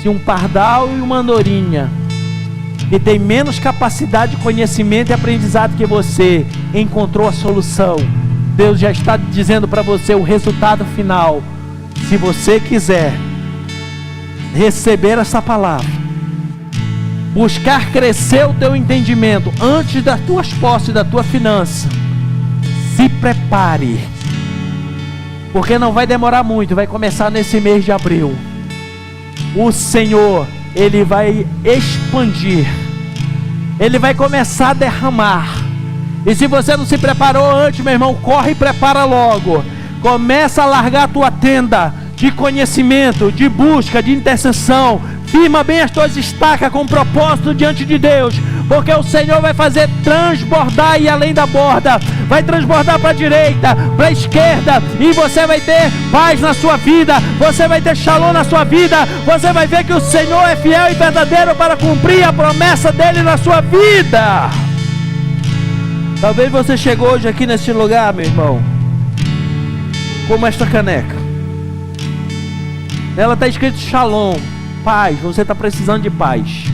Se um pardal e uma andorinha, que tem menos capacidade de conhecimento e aprendizado que você, encontrou a solução, Deus já está dizendo para você o resultado final. Se você quiser receber essa palavra, buscar crescer o teu entendimento antes das tuas posses, da tua finança, se prepare, porque não vai demorar muito, vai começar nesse mês de abril. o Senhor, Ele vai expandir, Ele vai começar a derramar. E se você não se preparou antes, meu irmão, corre e prepara logo. Começa a largar a tua tenda de conhecimento, de busca, de intercessão. Firma bem as tuas estacas com propósito diante de Deus, porque o Senhor vai fazer transbordar e além da borda, vai transbordar para a direita, para a esquerda, e você vai ter paz na sua vida, você vai ter shalom na sua vida, você vai ver que o Senhor é fiel e verdadeiro para cumprir a promessa dele na sua vida. Talvez você chegou hoje aqui neste lugar, meu irmão, como esta caneca. Nela está escrito shalom, paz. Você está precisando de paz.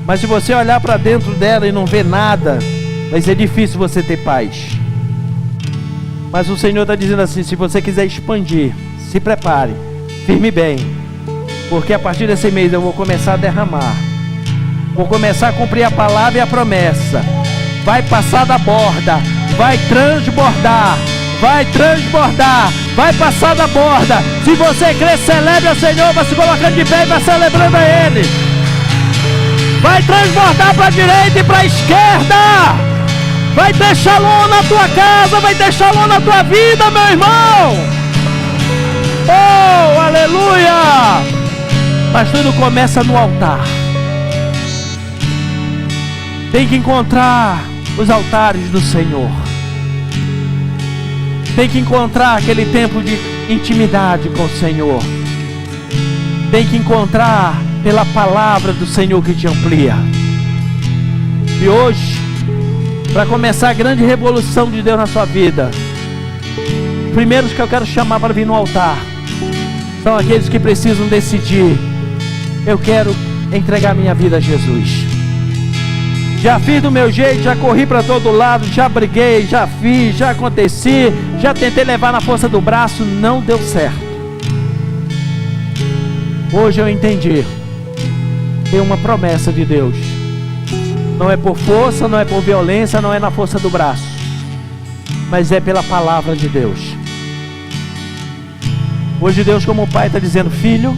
Mas se você olhar para dentro dela e não ver nada, vai ser difícil você ter paz. Mas o Senhor está dizendo assim: se você quiser expandir, se prepare, firme bem, porque a partir desse mês eu vou começar a derramar, vou começar a cumprir a palavra e a promessa. Vai passar da borda, vai transbordar, vai transbordar, vai passar da borda. Se você crer, celebre ao Senhor, vai se colocando de pé e vai celebrando a Ele. Vai transbordar para a direita e para a esquerda. Vai ter shalom na tua casa, vai ter shalom na tua vida, meu irmão. Oh, aleluia! Mas tudo começa no altar. Tem que encontrar os altares do Senhor. Tem que encontrar aquele tempo de intimidade com o Senhor. Tem que encontrar pela palavra do Senhor que te amplia. E hoje, para começar a grande revolução de Deus na sua vida, os primeiros que eu quero chamar para vir no altar são aqueles que precisam decidir: eu quero entregar minha vida a Jesus. Já fiz do meu jeito, já corri para todo lado, já briguei, já fiz, já aconteci, já tentei levar na força do braço, não deu certo. Hoje eu entendi, tem uma promessa de Deus. Não é por força, não é por violência, não é na força do braço, mas é pela palavra de Deus. Hoje Deus, como Pai, está dizendo: filho,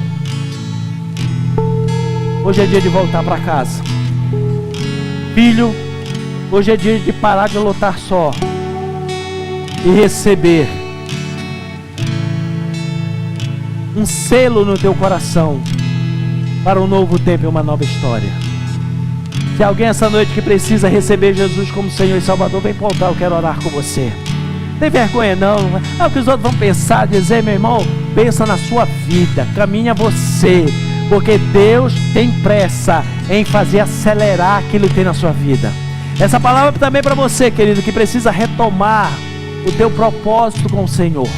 hoje é dia de voltar para casa. Filho, hoje é dia de parar de lutar só e receber um selo no teu coração para um novo tempo e uma nova história. Se alguém essa noite que precisa receber Jesus como Senhor e Salvador, vem para o altar, eu quero orar com você. Não tem vergonha não, é o que os outros vão pensar, dizer: meu irmão, pensa na sua vida, caminha você, porque Deus tem pressa em fazer acelerar aquilo que tem na sua vida. Essa palavra também para você, querido, que precisa retomar o teu propósito com o Senhor,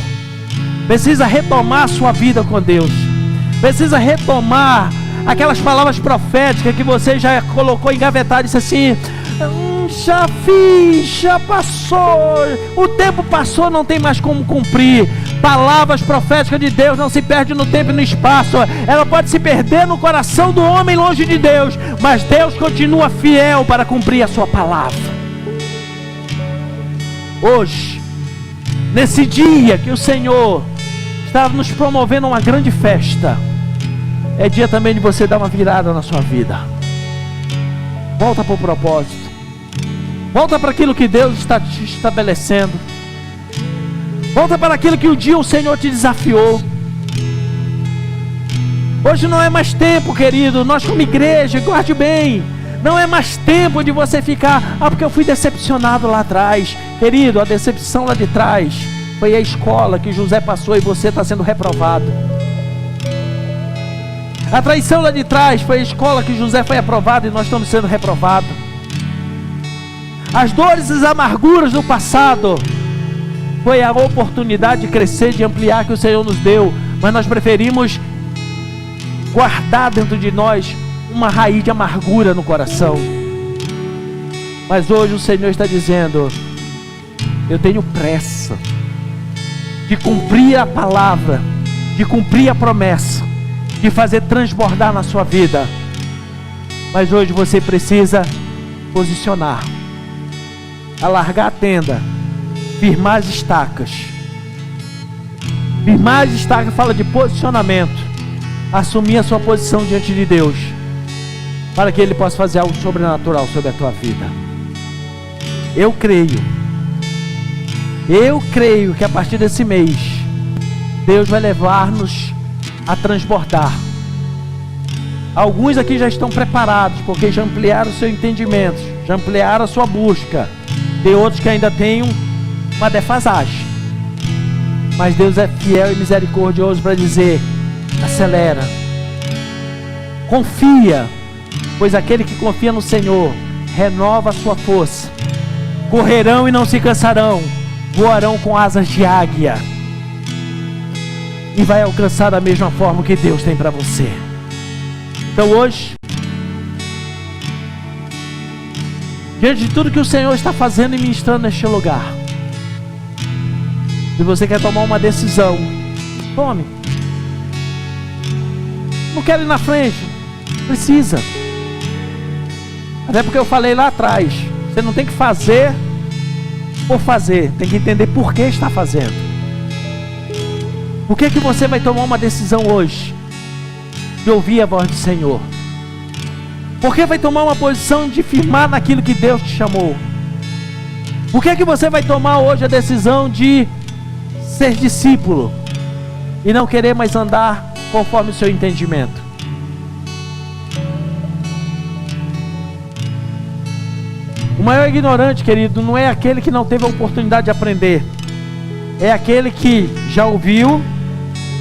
precisa retomar a sua vida com Deus, precisa retomar aquelas palavras proféticas que você já colocou engavetado e disse assim: já fiz, já passou, o tempo passou, não tem mais como cumprir. Palavras proféticas de Deus não se perdem no tempo e no espaço. Ela pode se perder no coração do homem longe de Deus, mas Deus continua fiel para cumprir a sua palavra. Hoje, nesse dia que o Senhor está nos promovendo uma grande festa, é dia também de você dar uma virada na sua vida. Volta para o propósito, volta para aquilo que Deus está te estabelecendo, volta para aquilo que um dia o Senhor te desafiou. Hoje não é mais tempo, querido, nós como igreja, guarde bem, não é mais tempo de você ficar: porque eu fui decepcionado lá atrás. Querido, a decepção lá de trás foi a escola que José passou e você está sendo reprovado. A traição lá de trás foi a escola que José foi aprovado e nós estamos sendo reprovados. As dores e as amarguras do passado foi a oportunidade de crescer, de ampliar que o Senhor nos deu, mas nós preferimos guardar dentro de nós uma raiz de amargura no coração. Mas hoje o Senhor está dizendo: eu tenho pressa de cumprir a palavra, de cumprir a promessa, de fazer transbordar na sua vida. Mas hoje você precisa posicionar, alargar a tenda, firmar as estacas. Firmar as estacas fala de posicionamento. assumir a sua posição diante de Deus, para que Ele possa fazer algo sobrenatural sobre a tua vida. Eu creio que a partir desse mês, Deus vai levar-nos a transbordar. Alguns aqui já estão preparados, porque já ampliaram o seu entendimento, já ampliaram a sua busca. Tem outros que ainda têm uma defasagem. Mas Deus é fiel e misericordioso para dizer: acelera, confia, pois aquele que confia no Senhor renova a sua força. Correrão e não se cansarão, voarão com asas de águia, e vai alcançar da mesma forma que Deus tem para você. Então hoje, diante de tudo que o Senhor está fazendo e ministrando neste lugar, se você quer tomar uma decisão, tome. Não quero ir na frente, precisa. Até porque eu falei lá atrás, você não tem que fazer por fazer, tem que entender por que está fazendo. Por que você vai tomar uma decisão hoje de ouvir a voz do Senhor? Por que vai tomar uma posição de firmar naquilo que Deus te chamou? Por que você vai tomar hoje a decisão de ser discípulo e não querer mais andar conforme o seu entendimento? O maior ignorante, querido, não é aquele que não teve a oportunidade de aprender. É aquele que já ouviu,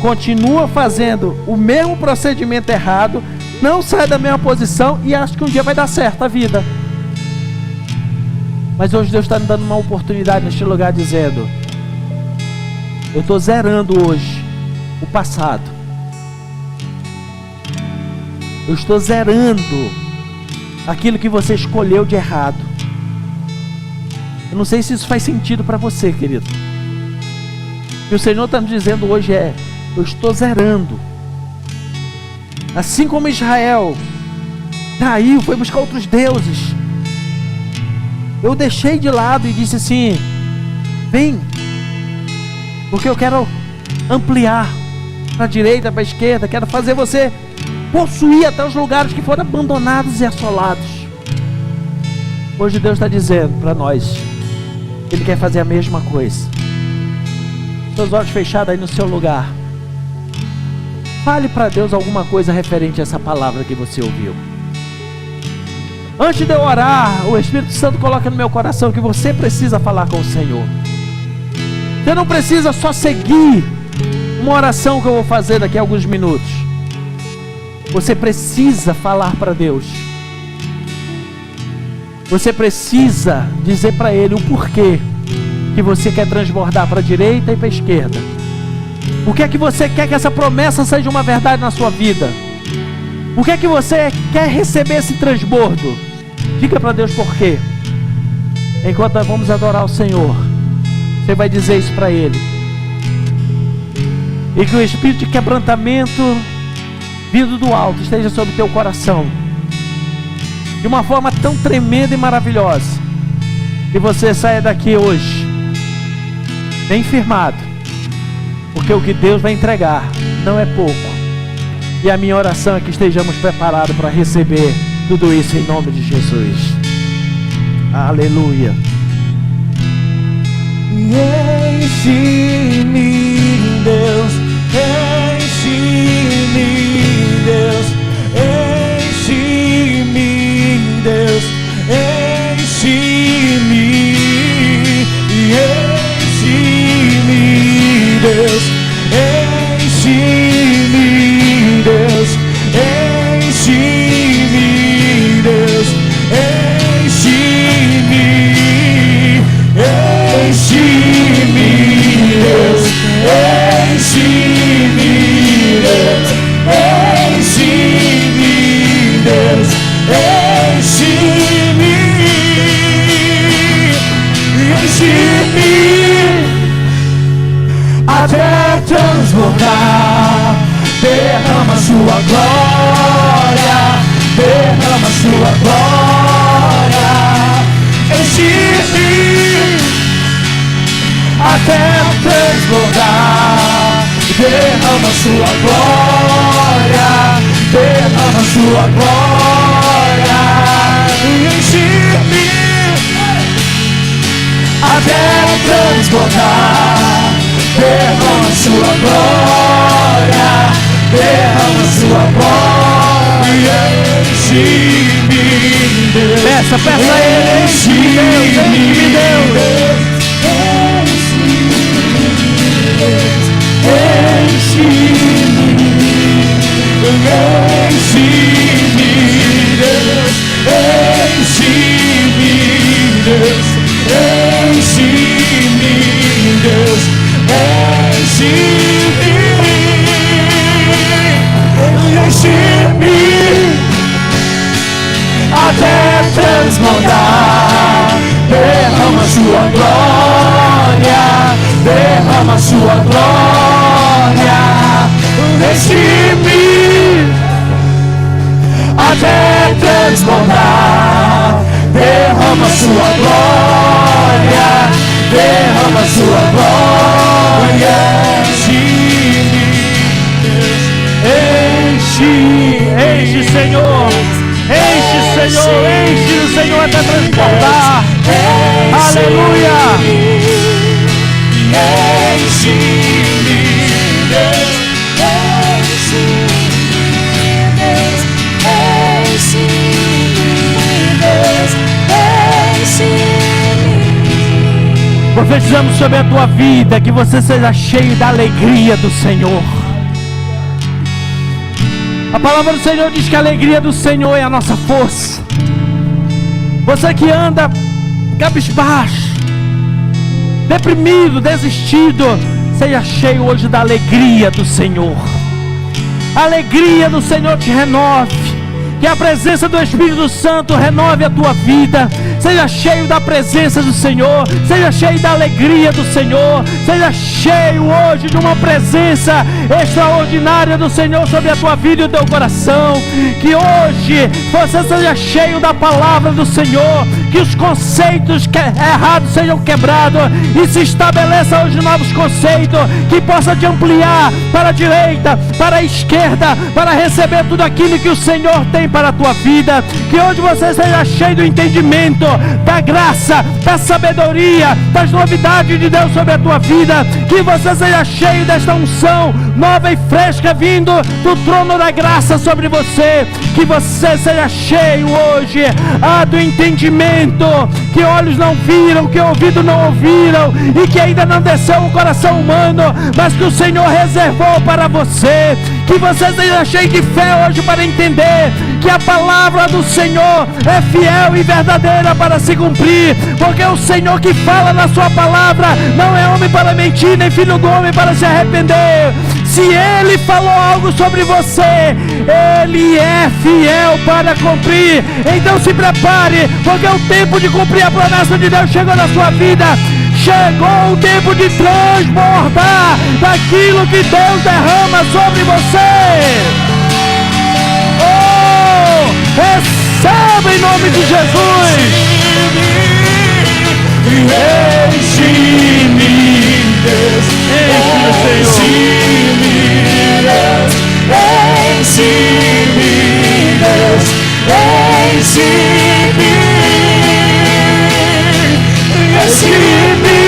continua fazendo o mesmo procedimento errado, não sai da mesma posição e acha que um dia vai dar certo a vida. Mas hoje Deus está me dando uma oportunidade neste lugar, dizendo: eu estou zerando hoje o passado. Eu estou zerando aquilo que você escolheu de errado. Eu não sei se isso faz sentido para você, querido. O que o Senhor está me dizendo hoje é: eu estou zerando. Assim como Israel traiu, foi buscar outros deuses, eu deixei de lado e disse assim: vem, porque eu quero ampliar para a direita, para a esquerda, quero fazer você possuir até os lugares que foram abandonados e assolados. Hoje Deus está dizendo para nós que Ele quer fazer a mesma coisa. Seus olhos fechados aí no seu lugar, fale para Deus alguma coisa referente a essa palavra que você ouviu. Antes de eu orar, o Espírito Santo coloca no meu coração que você precisa falar com o Senhor. Você não precisa só seguir uma oração que eu vou fazer daqui a alguns minutos. Você precisa falar para Deus. Você precisa dizer para Ele o porquê que você quer transbordar para a direita e para a esquerda. Por que é que você quer que essa promessa seja uma verdade na sua vida? Por que é que você quer receber esse transbordo? Diga para Deus por quê. Enquanto nós vamos adorar o Senhor, você vai dizer isso para Ele. E que o espírito de quebrantamento vindo do alto esteja sobre o teu coração, de uma forma tão tremenda e maravilhosa, que você saia daqui hoje bem firmado, porque o que Deus vai entregar não é pouco. E a minha oração é que estejamos preparados para receber tudo isso em nome de Jesus. Aleluia. Enche-me, Deus, enche-me, Deus, enche-me, Deus, enche-me, enche-me, Deus, enche-me, Deus, enche-me, Deus, enche-me, enche-me, Deus, enche-me, Deus, enche-me, Deus, enche-me, enche-me, até transbordar. Derrama sua glória, derrama sua glória, enche-me até transbordar. Derrama sua glória, derrama sua glória e enche-me até transbordar. Derrama sua glória, derrama sua glória e enche-me, Deus. Peça a Ele, enche-me, Deus. Até transbordar. Derrama sua glória, derrama sua glória, enche-me até transbordar. Derrama sua glória, derrama sua glória, Enche, Senhor. Enche, Senhor. Enche o Senhor até transportar. Aleluia. Enche-me, Deus. Profetizamos sobre a tua vida, que você seja cheio da alegria do Senhor. A palavra do Senhor diz que a alegria do Senhor é a nossa força. Você que anda cabisbaixo, deprimido, desistido, seja cheio hoje da alegria do Senhor. A alegria do Senhor te renove. Que a presença do Espírito Santo renove a tua vida. Seja cheio da presença do Senhor. Seja cheio da alegria do Senhor. Seja cheio hoje de uma presença extraordinária do Senhor sobre a tua vida e o teu coração. Que hoje você seja cheio da palavra do Senhor. Que os conceitos errados sejam quebrados e se estabeleça hoje novos conceitos. Que possa te ampliar para a direita, para a esquerda, para receber tudo aquilo que o Senhor tem para a tua vida. Que hoje você seja cheio do entendimento, da graça, da sabedoria, das novidades de Deus sobre a tua vida. Que você seja cheio desta unção nova e fresca vindo do trono da graça sobre você. Que você seja cheio hoje do entendimento que olhos não viram, que ouvidos não ouviram e que ainda não desceu o coração humano, mas que o Senhor reservou para você. Que você seja cheio de fé hoje para entender que a palavra do Senhor é fiel e verdadeira para se cumprir, porque o Senhor que fala na sua palavra não é homem para mentir, nem filho do homem para se arrepender. Se Ele falou algo sobre você, Ele é fiel para cumprir. Então se prepare, porque o tempo de cumprir a promessa de Deus chegou na sua vida. Chegou o tempo de transbordar daquilo que Deus derrama sobre você. Oh, receba em nome de Jesus. Enche-me, Deus. Enche-me, Deus. Enche-me, Deus. Enche-me. Enche-me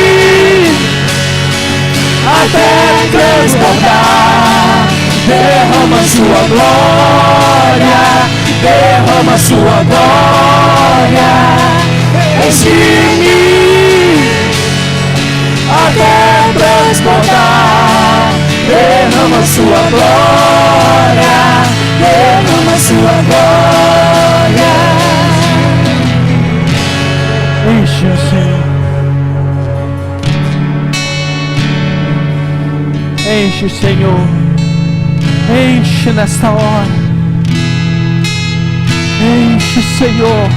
até transbordar. Derrama sua glória, derrama sua glória. Enche-me até transbordar. Derrama sua glória, derrama sua glória. Enche o Senhor. Enche, Senhor. Enche nesta hora. Enche, Senhor.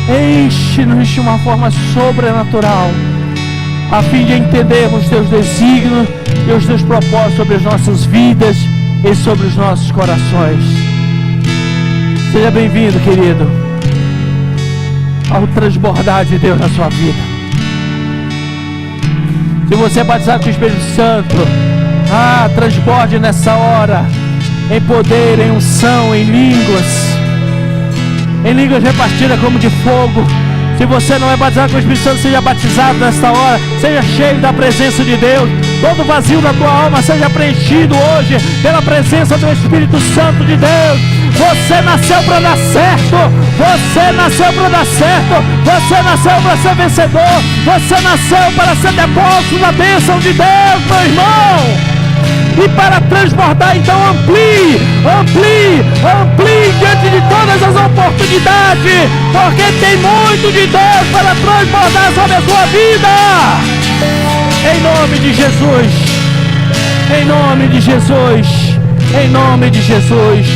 Enche-nos de uma forma sobrenatural, a fim de entendermos teus desígnios e os teus propósitos sobre as nossas vidas e sobre os nossos corações. Seja bem-vindo, querido, ao transbordar de Deus na sua vida. Se você é batizado com o Espírito Santo, transborde nessa hora. em poder, em unção, em línguas repartidas como de fogo. Se você não é batizado com o Espírito Santo, seja batizado nesta hora, seja cheio da presença de Deus. Todo vazio da tua alma seja preenchido hoje pela presença do Espírito Santo de Deus. Você nasceu para dar certo, você nasceu para dar certo, você nasceu para ser vencedor, você nasceu para ser depósito da bênção de Deus, meu irmão. E para transbordar, então amplie diante de todas as oportunidades, porque tem muito de Deus para transbordar sobre a sua vida. Em nome de Jesus, em nome de Jesus, em nome de Jesus.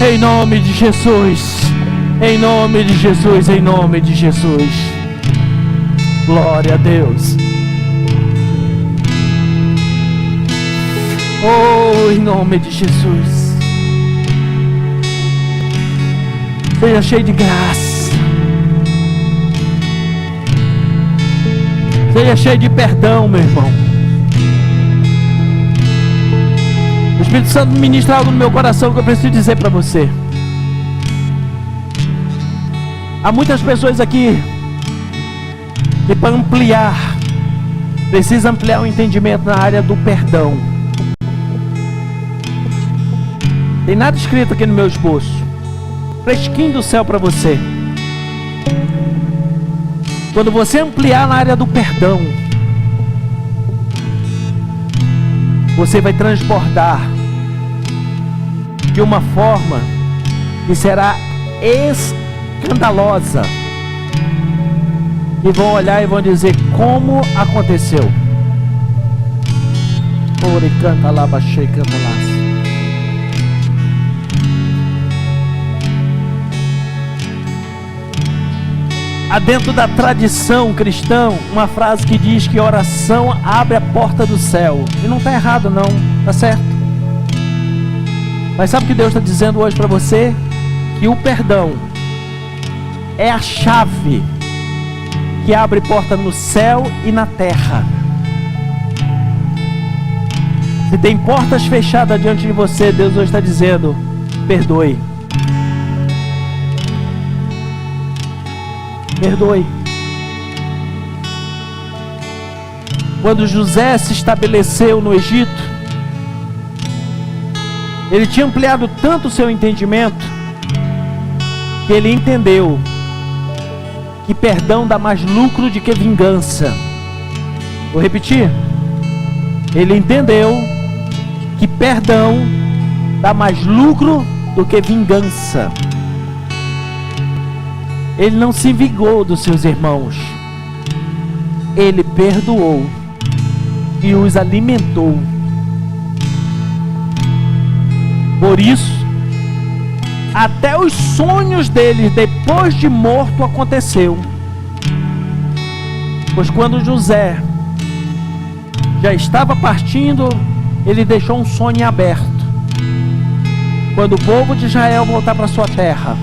Em nome de Jesus, em nome de Jesus, em nome de Jesus. Glória a Deus. Oh, em nome de Jesus. Seja cheio de graça. Seja cheio de perdão, meu irmão. O Espírito Santo ministra algo no meu coração que eu preciso dizer para você. Há muitas pessoas aqui que para ampliar, precisa ampliar o entendimento na área do perdão. Tem nada escrito aqui no meu esboço. Fresquinho do céu para você. Quando você ampliar na área do perdão, você vai transbordar de uma forma que será escandalosa. E vão olhar e vão dizer como aconteceu. Ore, canta lá, baixei, canta lá. Há dentro da tradição cristã uma frase que diz que oração abre a porta do céu. E não está errado não, está certo. Mas sabe o que Deus está dizendo hoje para você? Que o perdão é a chave que abre porta no céu e na terra. Se tem portas fechadas diante de você, Deus hoje está dizendo: perdoe. Perdoe. Quando José se estabeleceu no Egito, ele tinha ampliado tanto o seu entendimento que ele entendeu que perdão dá mais lucro do que vingança. Vou repetir. Ele entendeu que perdão dá mais lucro do que vingança. Ele não se vingou dos seus irmãos. Ele perdoou e os alimentou. Por isso, até os sonhos deles depois de morto aconteceu. Pois quando José já estava partindo, ele deixou um sonho aberto. Quando o povo de Israel voltar para sua terra,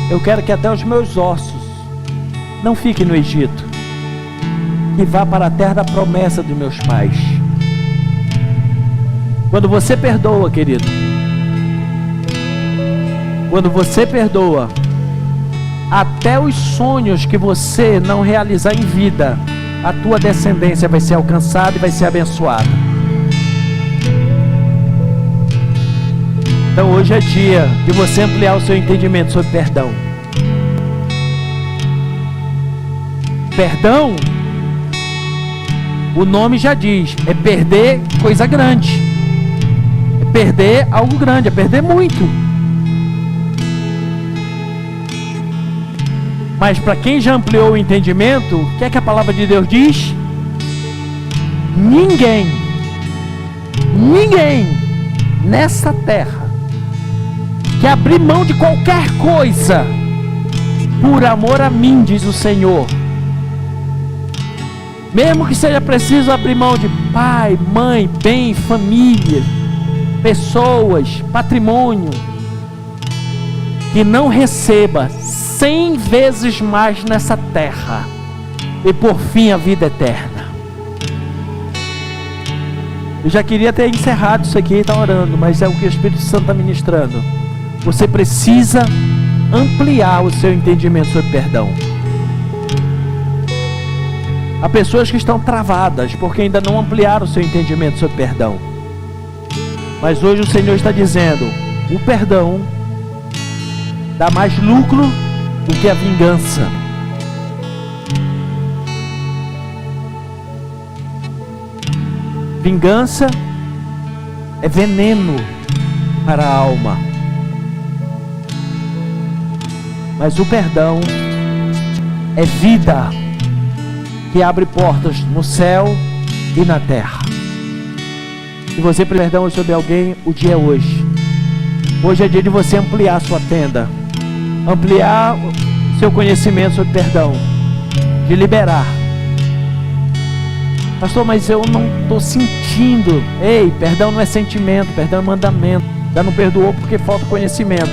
eu quero que até os meus ossos não fiquem no Egito, que vá para a terra da promessa dos meus pais. Quando você perdoa, querido, quando você perdoa, até os sonhos que você não realizar em vida, a tua descendência vai ser alcançada e vai ser abençoada. Então hoje é dia de você ampliar o seu entendimento sobre perdão. Perdão, o nome já diz, é perder coisa grande. É perder algo grande, é perder muito. Mas para quem já ampliou o entendimento, o que é que a palavra de Deus diz? Ninguém nessa terra que abrir mão de qualquer coisa por amor a mim, diz o Senhor, mesmo que seja preciso abrir mão de pai, mãe, bem, família, pessoas, patrimônio, que não receba 100 vezes mais nessa terra e por fim a vida eterna. Eu já queria ter encerrado isso aqui e estar orando, mas é o que o Espírito Santo está ministrando. Você precisa ampliar o seu entendimento sobre perdão. Há pessoas que estão travadas porque ainda não ampliaram o seu entendimento sobre perdão. Mas hoje o Senhor está dizendo: o perdão dá mais lucro do que a vingança. Vingança é veneno para a alma. Mas o perdão é vida que abre portas no céu e na terra. Se você pedir perdão sobre alguém, o dia é hoje. Hoje é dia de você ampliar a sua tenda, ampliar o seu conhecimento sobre perdão, de liberar. Pastor, mas eu não estou sentindo. Ei, perdão não é sentimento, perdão é mandamento. Já não perdoou porque falta conhecimento.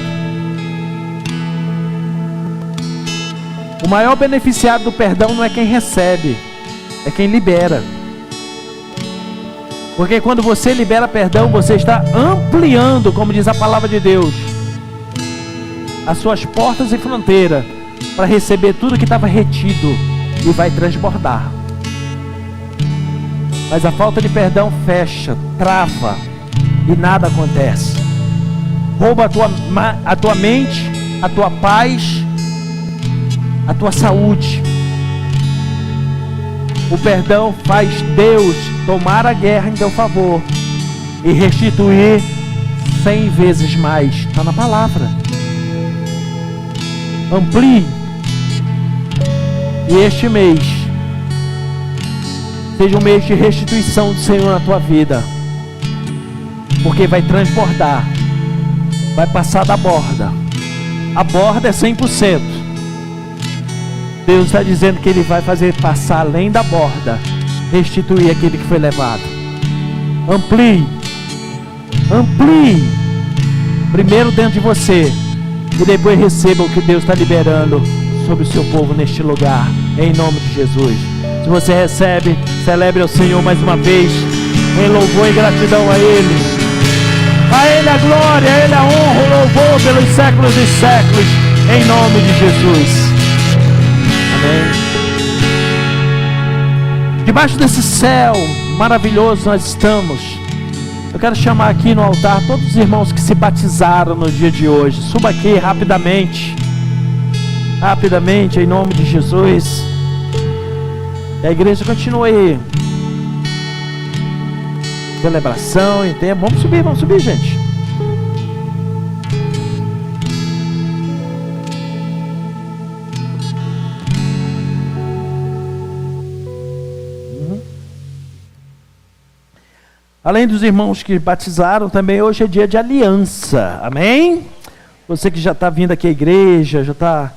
O maior beneficiado do perdão não é quem recebe, é quem libera. Porque quando você libera perdão, você está ampliando, como diz a palavra de Deus, as suas portas e fronteiras para receber tudo que estava retido e vai transbordar. Mas a falta de perdão fecha, trava e nada acontece. Rouba a tua mente, a tua paz, a tua saúde. O perdão faz Deus tomar a guerra em teu favor e restituir 100 vezes mais. Está na palavra. Amplie. E este mês seja um mês de restituição do Senhor na tua vida, porque vai transbordar, vai passar da borda. A borda é 100%. Deus está dizendo que Ele vai fazer passar além da borda, restituir aquele que foi levado. Amplie, amplie, primeiro dentro de você, e depois receba o que Deus está liberando sobre o seu povo neste lugar, em nome de Jesus. Se você recebe, celebre ao Senhor mais uma vez, em louvor e gratidão a Ele. A Ele a glória, a Ele a honra, o louvor pelos séculos e séculos, em nome de Jesus. Amém. Debaixo desse céu maravilhoso nós estamos. Eu quero chamar aqui no altar todos os irmãos que se batizaram no dia de hoje. Suba aqui rapidamente. Rapidamente, em nome de Jesus. E a igreja continua aí. Celebração em tempo. Vamos subir, gente. Além dos irmãos que batizaram, também hoje é dia de aliança. Amém? Você que já está vindo aqui à igreja, já está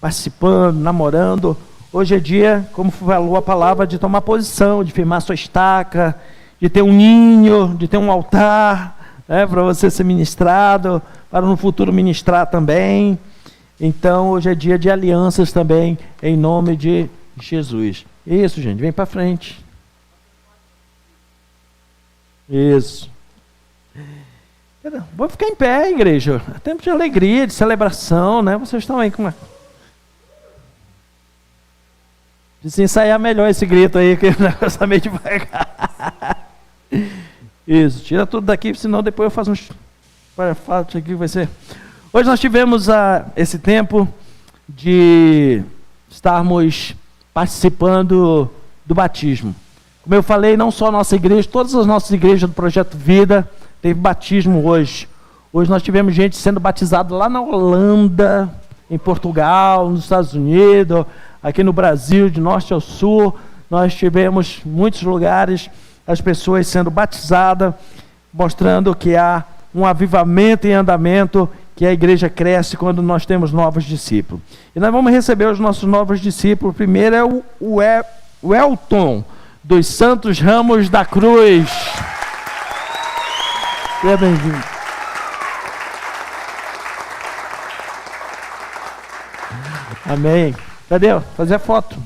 participando, namorando. Hoje é dia, como falou a palavra, de tomar posição, de firmar sua estaca, de ter um ninho, de ter um altar, né, para você ser ministrado, para no futuro ministrar também. Então, hoje é dia de alianças também, em nome de Jesus. Isso, gente, vem para frente. Isso. Vamos ficar em pé, igreja. É tempo de alegria, de celebração, né? Vocês estão aí com uma... Precisa ensaiar melhor esse grito aí, que o negócio está meio devagar. Isso, tira tudo daqui, senão depois eu faço uns parafatos aqui, vai ser... Hoje nós tivemos esse tempo de estarmos participando do batismo. Como eu falei, não só a nossa igreja, todas as nossas igrejas do Projeto Vida teve batismo hoje. Hoje nós tivemos gente sendo batizada lá na Holanda, em Portugal, nos Estados Unidos, aqui no Brasil, de norte ao sul. Nós tivemos muitos lugares, as pessoas sendo batizadas, mostrando que há um avivamento em andamento, que a igreja cresce quando nós temos novos discípulos. E nós vamos receber os nossos novos discípulos. O primeiro é o Elton, dos Santos Ramos da Cruz. Seja bem-vindo. Amém. Cadê? Fazer a foto.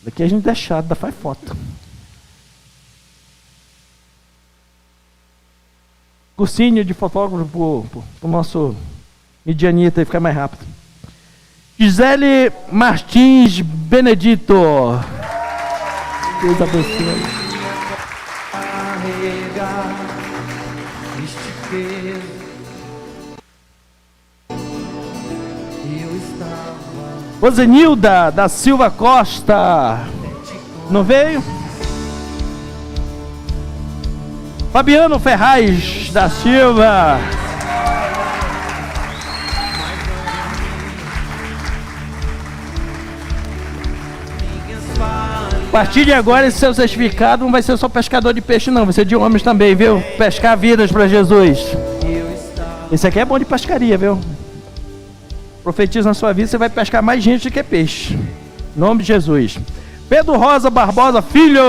Daqui a gente é chato, faz foto. cursinho de fotógrafo pro nosso medianita e ficar mais rápido. Gisele Martins Benedito. Deus abençoe. Rosenilda da Silva Costa. Não veio? Fabiano Ferraz da Silva. A partir de agora, esse seu certificado não vai ser só pescador de peixe, não. Vai ser de homens também, viu? Pescar vidas para Jesus. Esse aqui é bom de pescaria, viu? Profetiza na sua vida, você vai pescar mais gente do que peixe. Em nome de Jesus. Pedro Rosa Barbosa, filho.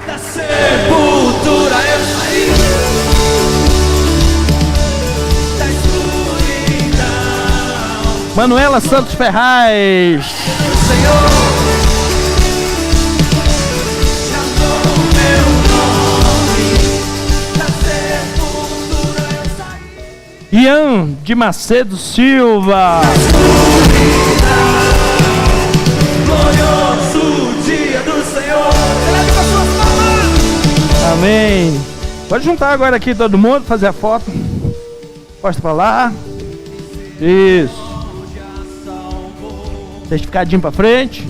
Da sepultura eu saí, da escuridão. Manuela Santos Ferraz. Senhor chamou meu nome. Da sepultura eu saí, Ian de Macedo Silva. glorioso dia do Senhor. Eleve as suas palavras. Amém. Pode juntar agora aqui todo mundo, fazer a foto. Posta pra lá. Isso. Certificadinho pra frente.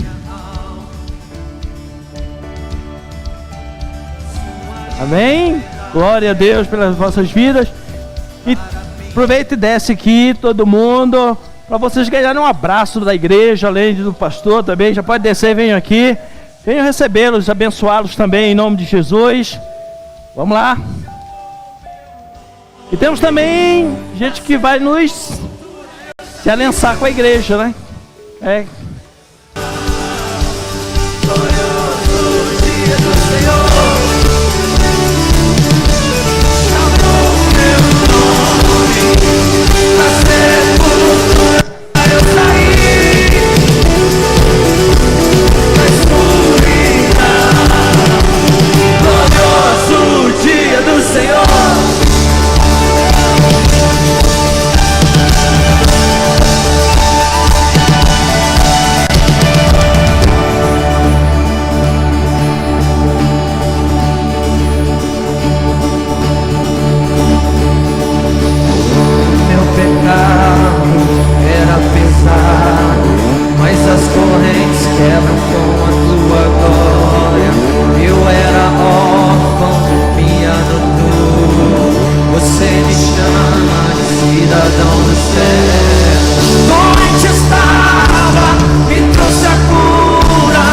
Amém. Glória a Deus pelas vossas vidas. E aproveita e desce aqui todo mundo, para vocês ganharem um abraço da igreja, além do pastor também. Já pode descer, venham aqui. Venham recebê-los, abençoá-los também em nome de Jesus. Vamos lá. E temos também gente que vai nos se aliançar com a igreja, né? Glorioso dia do Senhor. Chamou meu nome. Da sepultura eu saí, da escuridão. Glorioso dia do Senhor. Meu pecado era pesado, mas as correntes quebram com a tua glória. Eu era órfão, me adotou. Você me chama de cidadão do céu. Doente estava, me trouxe a cura.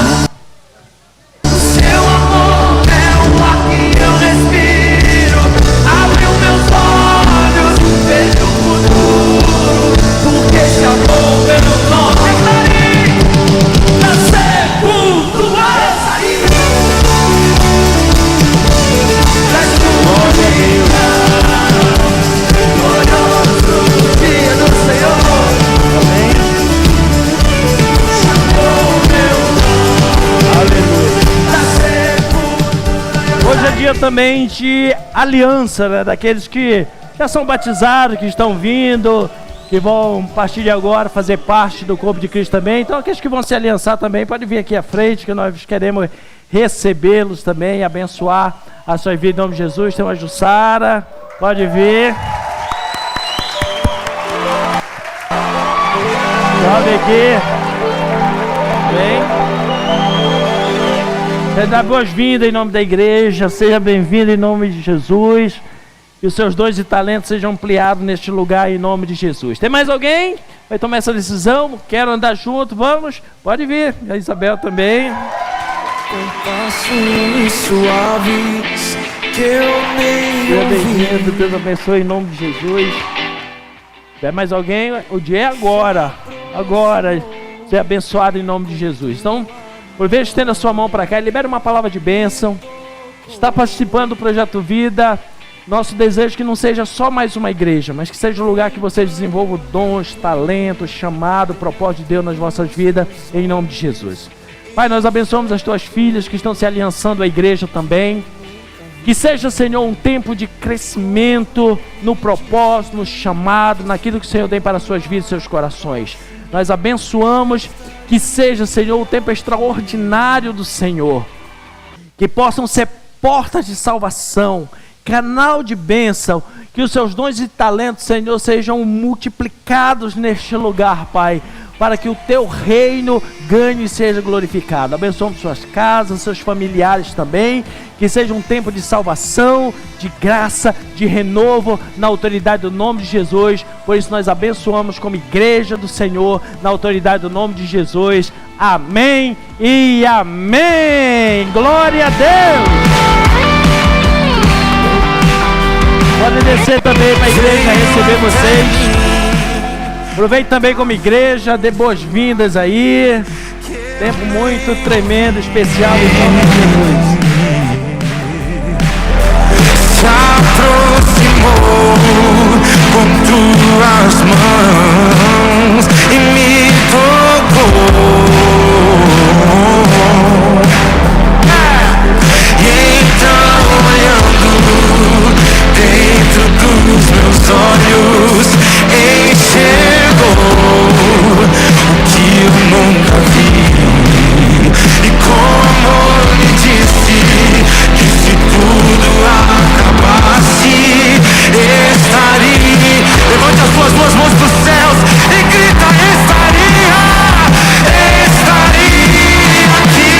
Seu amor é o ar que eu respiro. Abriu meus olhos, vejo o futuro. Porque esse amor pelo nome eu saí, da sepultura eu saí, da escuridão. Glorioso dia do Senhor. Chamou meu nome. Da sepultura Hoje é dia também de aliança, né? Daqueles que já são batizados, que estão vindo, que vão, a partir de agora, fazer parte do corpo de Cristo também. Então, aqueles que vão se aliançar também, podem vir aqui à frente, que nós queremos recebê-los também, abençoar a sua vida em nome de Jesus. Tem uma Jussara, pode vir. Sobe aqui. Bem. Seja boas-vindas em nome da igreja, seja bem-vindo em nome de Jesus. Que os seus dons e talentos sejam ampliados neste lugar em nome de Jesus. Tem mais alguém? Vai tomar essa decisão? Quero andar junto? Vamos? Pode vir. A Isabel também. passos suaves que eu nem Seja ouvi. bem-vindo, Deus abençoe em nome de Jesus. Tem mais alguém? O dia é agora. Agora. Ser abençoado em nome de Jesus. Então, por vez, estenda a sua mão para cá e libere uma palavra de bênção. Está participando do Projeto Vida. Nosso desejo é que não seja só mais uma igreja, mas que seja um lugar que vocês desenvolvam dons, talentos, chamado, propósito de Deus nas vossas vidas, em nome de Jesus. Pai, nós abençoamos as tuas filhas que estão se aliançando à igreja também. Que seja, Senhor, um tempo de crescimento no propósito, no chamado, naquilo que o Senhor tem para as suas vidas e seus corações. Nós abençoamos que seja, Senhor, o tempo extraordinário do Senhor. Que possam ser portas de salvação, canal de bênção, que os seus dons e talentos, Senhor, sejam multiplicados neste lugar, Pai, para que o teu reino ganhe e seja glorificado. Abençoamos suas casas, seus familiares também, que seja um tempo de salvação, de graça, de renovo, na autoridade do nome de Jesus. Por isso nós abençoamos como igreja do Senhor, na autoridade do nome de Jesus. Amém e amém. Glória a Deus. Podem descer também para a igreja receber vocês. Aproveite também como igreja, dê boas-vindas aí. Tempo muito tremendo, especial em nome de Jesus. Se aproximou com tuas mãos e me tocou. E então olhando dentro dos meus olhos, enxergou o que eu nunca vi. E como me disse que se tudo acabasse, estaria. Levante as suas duas mãos para os céus e grita: estaria aqui. Estaria aqui.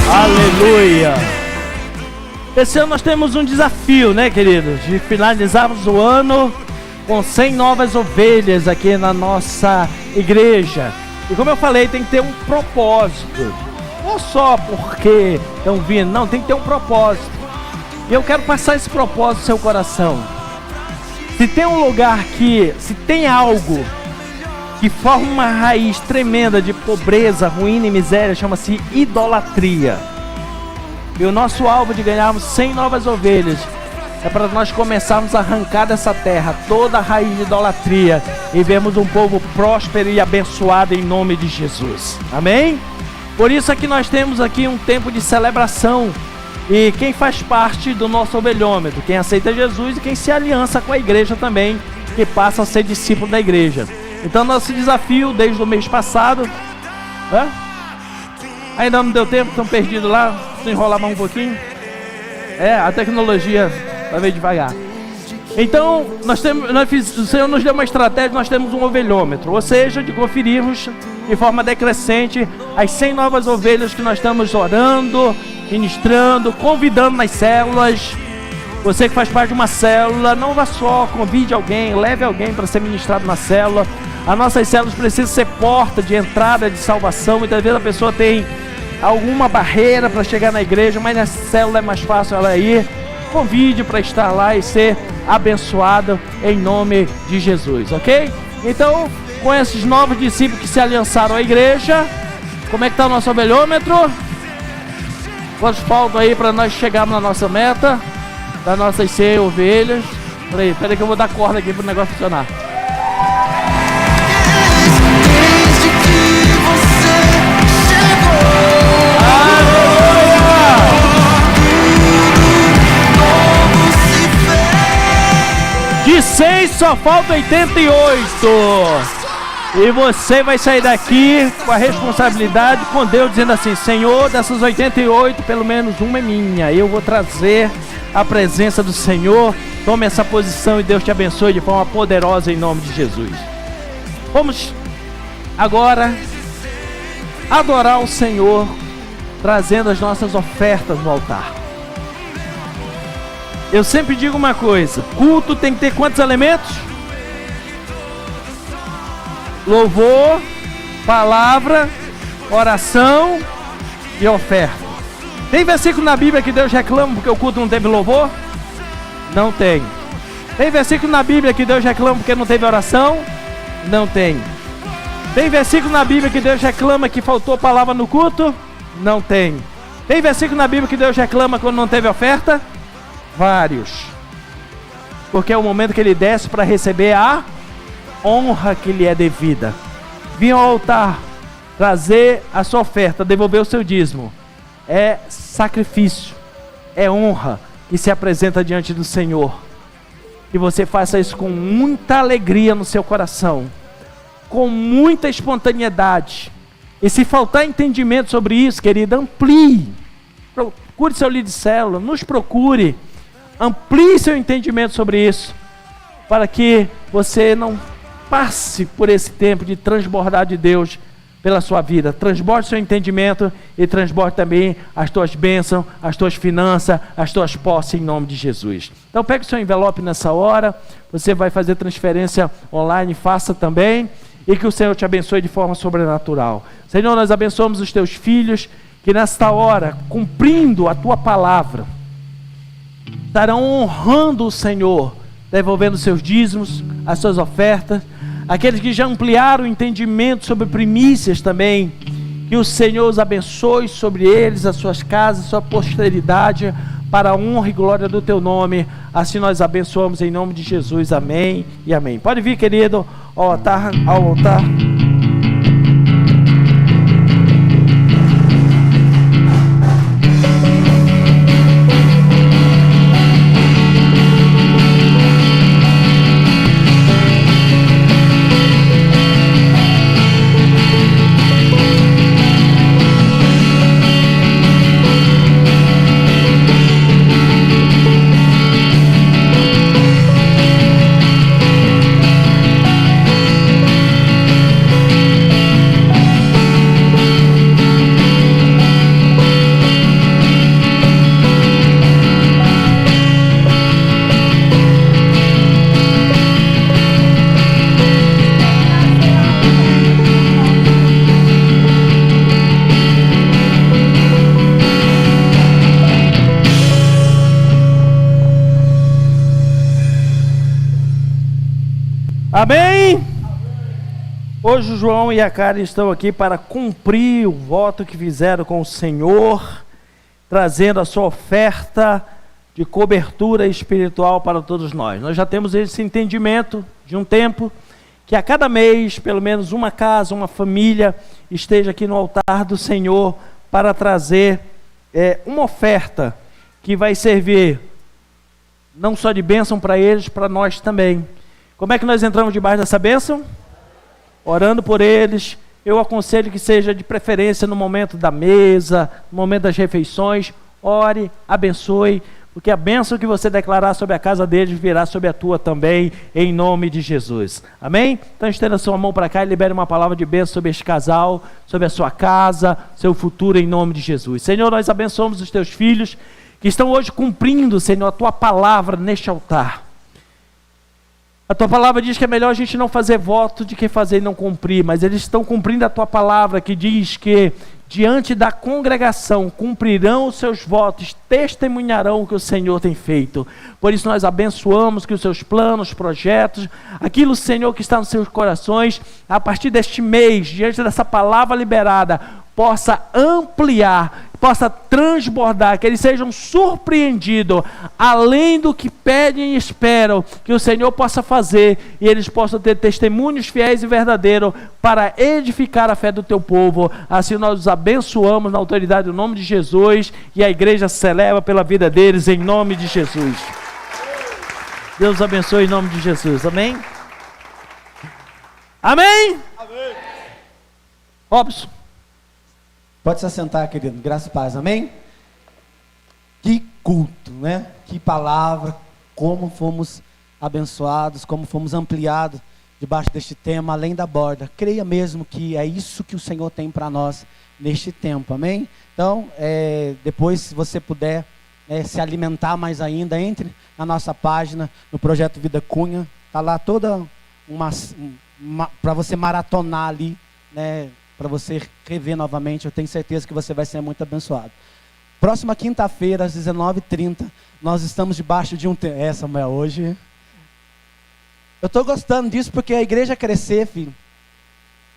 Aleluia! Esse ano nós temos um desafio, né, queridos? De finalizarmos o ano com 100 novas ovelhas aqui na nossa igreja. E como eu falei, tem que ter um propósito. Não só porque estão vindo, não, tem que ter um propósito. E eu quero passar esse propósito no seu coração. Se tem um lugar se tem algo que forma uma raiz tremenda de pobreza, ruína e miséria, chama-se idolatria. E o nosso alvo de ganharmos 100 novas ovelhas é para nós começarmos a arrancar dessa terra toda a raiz de idolatria e vermos um povo próspero e abençoado em nome de Jesus. Amém? Por isso é que nós temos aqui um tempo de celebração. E quem faz parte do nosso ovelhômetro, quem aceita Jesus e quem se aliança com a igreja também, que passa a ser discípulo da igreja. Então nosso desafio desde o mês passado, ainda não deu tempo, estão perdidos lá, se enrolar mais um pouquinho. A tecnologia vai ver devagar. Então o Senhor nos deu uma estratégia, nós temos um ovelhômetro, ou seja, de conferirmos de forma decrescente as 100 novas ovelhas que nós estamos orando, ministrando, convidando nas células. Você que faz parte de uma célula, não vá só, convide alguém, leve alguém para ser ministrado na célula. As nossas células precisam ser porta de entrada de salvação. Muitas vezes a pessoa tem alguma barreira para chegar na igreja, mas na célula é mais fácil ela ir. Convide para estar lá e ser abençoado em nome de Jesus, ok? Então, com esses novos discípulos que se aliançaram à igreja, como é que está o nosso ovelhômetro? Quantos faltam aí para nós chegarmos na nossa meta? Das nossas 100 ovelhas. Peraí que eu vou dar corda aqui para o negócio funcionar. Desde que você chegou, novo se fez. De 100 só falta 88. E você vai sair daqui com a responsabilidade com Deus, dizendo assim: Senhor, dessas 88, pelo menos uma é minha. Eu vou trazer a presença do Senhor. Tome essa posição e Deus te abençoe de forma poderosa em nome de Jesus. Vamos agora adorar o Senhor, trazendo as nossas ofertas no altar. Eu sempre digo uma coisa: culto tem que ter quantos elementos? Louvor, palavra, oração e oferta. Tem versículo na Bíblia que Deus reclama porque o culto não teve louvor? Não tem. Tem versículo na Bíblia que Deus reclama porque não teve oração? Não tem. Tem versículo na Bíblia que Deus reclama que faltou palavra no culto? Não tem. Tem versículo na Bíblia que Deus reclama quando não teve oferta? Vários. Porque é o momento que ele desce para receber a honra que lhe é devida. Vir ao altar, trazer a sua oferta, devolver o seu dízimo. É sacrifício, é honra que se apresenta diante do Senhor. Que você faça isso com muita alegria no seu coração, com muita espontaneidade. E se faltar entendimento sobre isso, querido, amplie. Procure seu líder de célula, nos procure. Amplie seu entendimento sobre isso, para que você não passe por esse tempo de transbordar de Deus pela sua vida. Transborde seu entendimento e transborde também as tuas bênçãos, as tuas finanças, as tuas posses em nome de Jesus. Então pegue o seu envelope nessa hora, você vai fazer transferência online, faça também, e que o Senhor te abençoe de forma sobrenatural. Senhor, nós abençoamos os teus filhos, que nesta hora, cumprindo a tua palavra, estarão honrando o Senhor, devolvendo seus dízimos, as suas ofertas. Aqueles que já ampliaram o entendimento sobre primícias também, que o Senhor os abençoe sobre eles, as suas casas, a sua posteridade, para a honra e glória do teu nome. Assim nós abençoamos em nome de Jesus, amém e amém. Pode vir, querido, ao altar. Amém? Hoje o João e a Karen estão aqui para cumprir o voto que fizeram com o Senhor, trazendo a sua oferta de cobertura espiritual para todos nós. Nós já temos esse entendimento de um tempo, que a cada mês, pelo menos uma casa, uma família, esteja aqui no altar do Senhor para trazer uma oferta que vai servir não só de bênção para eles, para nós também. Como é que nós entramos debaixo dessa bênção? Orando por eles. Eu aconselho que seja de preferência no momento da mesa, no momento das refeições. Ore, abençoe, porque a bênção que você declarar sobre a casa deles virá sobre a tua também, em nome de Jesus. Amém? Então estenda sua mão para cá e libere uma palavra de bênção sobre este casal, sobre a sua casa, seu futuro, em nome de Jesus. Senhor, nós abençoamos os teus filhos que estão hoje cumprindo, Senhor, a tua palavra neste altar. A tua palavra diz que é melhor a gente não fazer voto do que fazer e não cumprir, mas eles estão cumprindo a tua palavra que diz que diante da congregação cumprirão os seus votos, testemunharão o que o Senhor tem feito. Por isso nós abençoamos que os seus planos, projetos, aquilo, Senhor, que está nos seus corações, a partir deste mês, diante dessa palavra liberada, possa ampliar, possa transbordar, que eles sejam surpreendidos, além do que pedem e esperam, que o Senhor possa fazer, e eles possam ter testemunhos fiéis e verdadeiros, para edificar a fé do teu povo. Assim nós os abençoamos na autoridade do nome de Jesus, e a igreja celebra pela vida deles, em nome de Jesus. Deus os abençoe em nome de Jesus, amém? Amém? Amém. Robson. Pode se assentar, querido. Graça e paz. Amém? Que culto, né? Que palavra. Como fomos abençoados, como fomos ampliados debaixo deste tema, além da borda. Creia mesmo que é isso que o Senhor tem para nós neste tempo. Amém? Então, depois, se você puder se alimentar mais ainda, entre na nossa página, no Projeto Vida Cunha. Está lá toda para você maratonar ali, né? Para você rever novamente. Eu tenho certeza que você vai ser muito abençoado. Próxima quinta-feira, às 19h30, nós estamos debaixo de um... Samuel, hoje Eu estou gostando disso porque a igreja crescer, filho,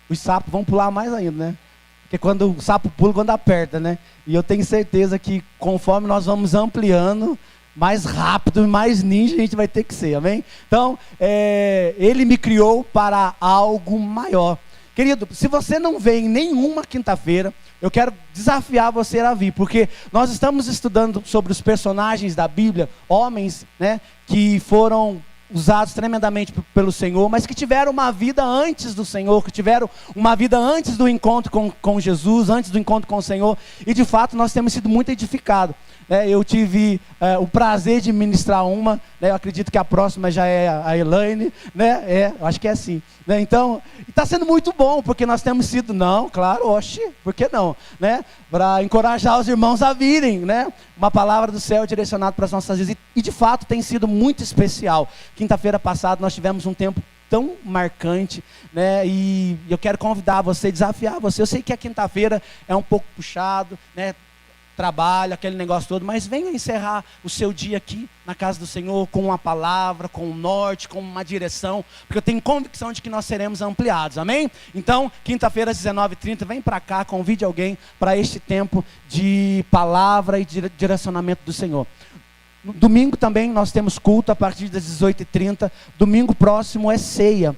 os sapos vão pular mais ainda, né? Porque quando o sapo pula, quando aperta, né? E eu tenho certeza que conforme nós vamos ampliando, mais rápido, mais ninja a gente vai ter que ser, amém? Então, ele me criou para algo maior. Querido, se você não vem em nenhuma quinta-feira, eu quero desafiar você a vir, porque nós estamos estudando sobre os personagens da Bíblia, homens, né, que foram usados tremendamente pelo Senhor, mas que tiveram uma vida antes do Senhor, que tiveram uma vida antes do encontro com Jesus, antes do encontro com o Senhor, e de fato nós temos sido muito edificados. Eu tive o prazer de ministrar uma, né? Eu acredito que a próxima já é a Elaine, né? Eu acho que é assim, né? Então, está sendo muito bom, porque nós temos sido, por que não, né? Para encorajar os irmãos a virem, né? Uma palavra do céu direcionada para as nossas vidas, e de fato tem sido muito especial. Quinta-feira passada nós tivemos um tempo tão marcante, né? E eu quero convidar você, desafiar você. Eu sei que a quinta-feira é um pouco puxado, né? Trabalho, aquele negócio todo, mas venha encerrar o seu dia aqui na casa do Senhor com uma palavra, com um norte, com uma direção, porque eu tenho convicção de que nós seremos ampliados, amém? Então, quinta-feira às 19h30, vem para cá, convide alguém para este tempo de palavra e de direcionamento do Senhor. No domingo também nós temos culto a partir das 18h30, domingo próximo é ceia.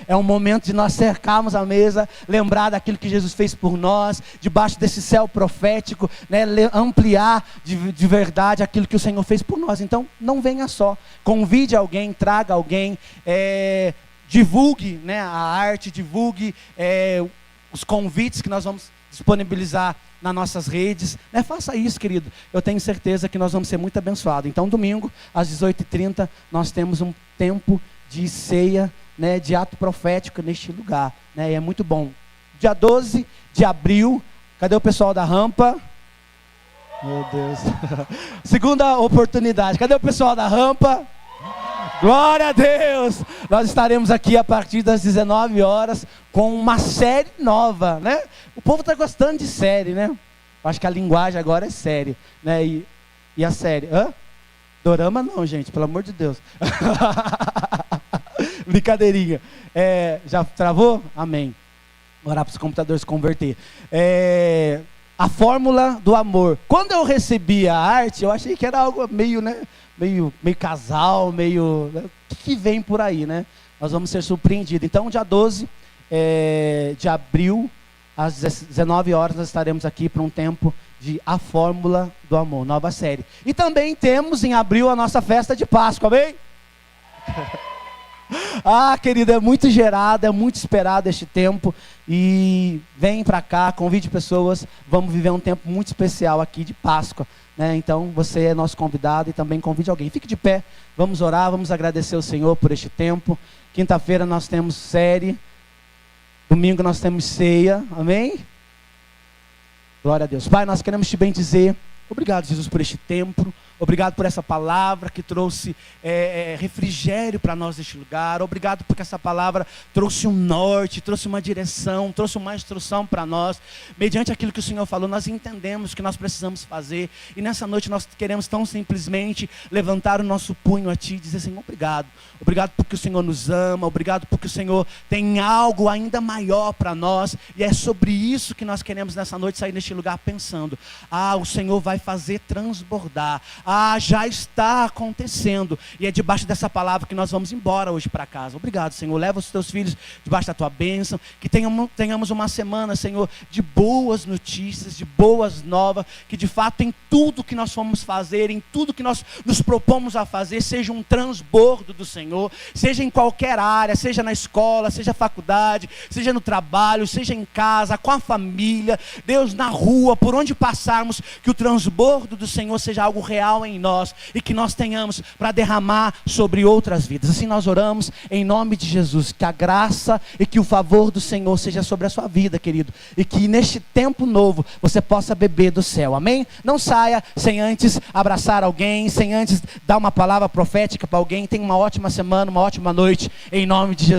É um momento de nós cercarmos a mesa, lembrar daquilo que Jesus fez por nós, debaixo desse céu profético, né? Ampliar de verdade aquilo que o Senhor fez por nós. Então, não venha só, convide alguém, traga alguém, divulgue, né, a arte, divulgue os convites que nós vamos disponibilizar nas nossas redes, né? Faça isso, querido, eu tenho certeza que nós vamos ser muito abençoados. Então, domingo, às 18h30, nós temos um tempo de ceia, né, de ato profético neste lugar, né, e é muito bom. Dia 12 de abril, cadê o pessoal da rampa? Meu Deus. Segunda oportunidade, cadê o pessoal da rampa? Glória a Deus! Nós estaremos aqui a partir das 19 horas com uma série nova, né? O povo está gostando de série, né? Acho que a linguagem agora é série, né? E a série, dorama não, gente, pelo amor de Deus. Brincadeirinha. Já travou? Amém. Orar para os computadores se converter. A fórmula do amor. Quando eu recebi a arte, eu achei que era algo meio, né, meio casal, meio, né, o que vem por aí, né? Nós vamos ser surpreendidos. Então, dia 12 de abril, às 19 horas, nós estaremos aqui para um tempo de A Fórmula do Amor, nova série. E também temos em abril a nossa festa de Páscoa, amém? Querido, é muito gerado, é muito esperado este tempo. E vem para cá, convide pessoas. Vamos viver um tempo muito especial aqui de Páscoa, né? Então você é nosso convidado e também convide alguém. Fique de pé, vamos orar, vamos agradecer ao Senhor por este tempo. Quinta-feira nós temos série, domingo nós temos ceia, amém? Glória a Deus. Pai, nós queremos te bendizer. Obrigado, Jesus, por este tempo. Obrigado por essa palavra que trouxe refrigério para nós neste lugar. Obrigado porque essa palavra trouxe um norte, trouxe uma direção, trouxe uma instrução para nós. Mediante aquilo que o Senhor falou, nós entendemos o que nós precisamos fazer. E nessa noite nós queremos tão simplesmente levantar o nosso punho a Ti e dizer, Senhor, obrigado. Obrigado porque o Senhor nos ama. Obrigado porque o Senhor tem algo ainda maior para nós. E é sobre isso que nós queremos nessa noite sair neste lugar pensando. O Senhor vai fazer transbordar. Já está acontecendo. E é debaixo dessa palavra que nós vamos embora hoje para casa. Obrigado, Senhor. Leva os teus filhos debaixo da tua bênção. Que tenhamos uma semana, Senhor, de boas notícias, de boas novas. Que de fato em tudo que nós vamos fazer, em tudo que nós nos propomos a fazer, seja um transbordo do Senhor. Seja em qualquer área, seja na escola, seja na faculdade, seja no trabalho, seja em casa, com a família. Deus, na rua, por onde passarmos, que o transbordo do Senhor seja algo real em nós e que nós tenhamos para derramar sobre outras vidas. Assim nós oramos em nome de Jesus, que a graça e que o favor do Senhor seja sobre a sua vida, querido, e que neste tempo novo você possa beber do céu, amém? Não saia sem antes abraçar alguém, sem antes dar uma palavra profética para alguém. Tenha uma ótima semana, uma ótima noite, em nome de Jesus.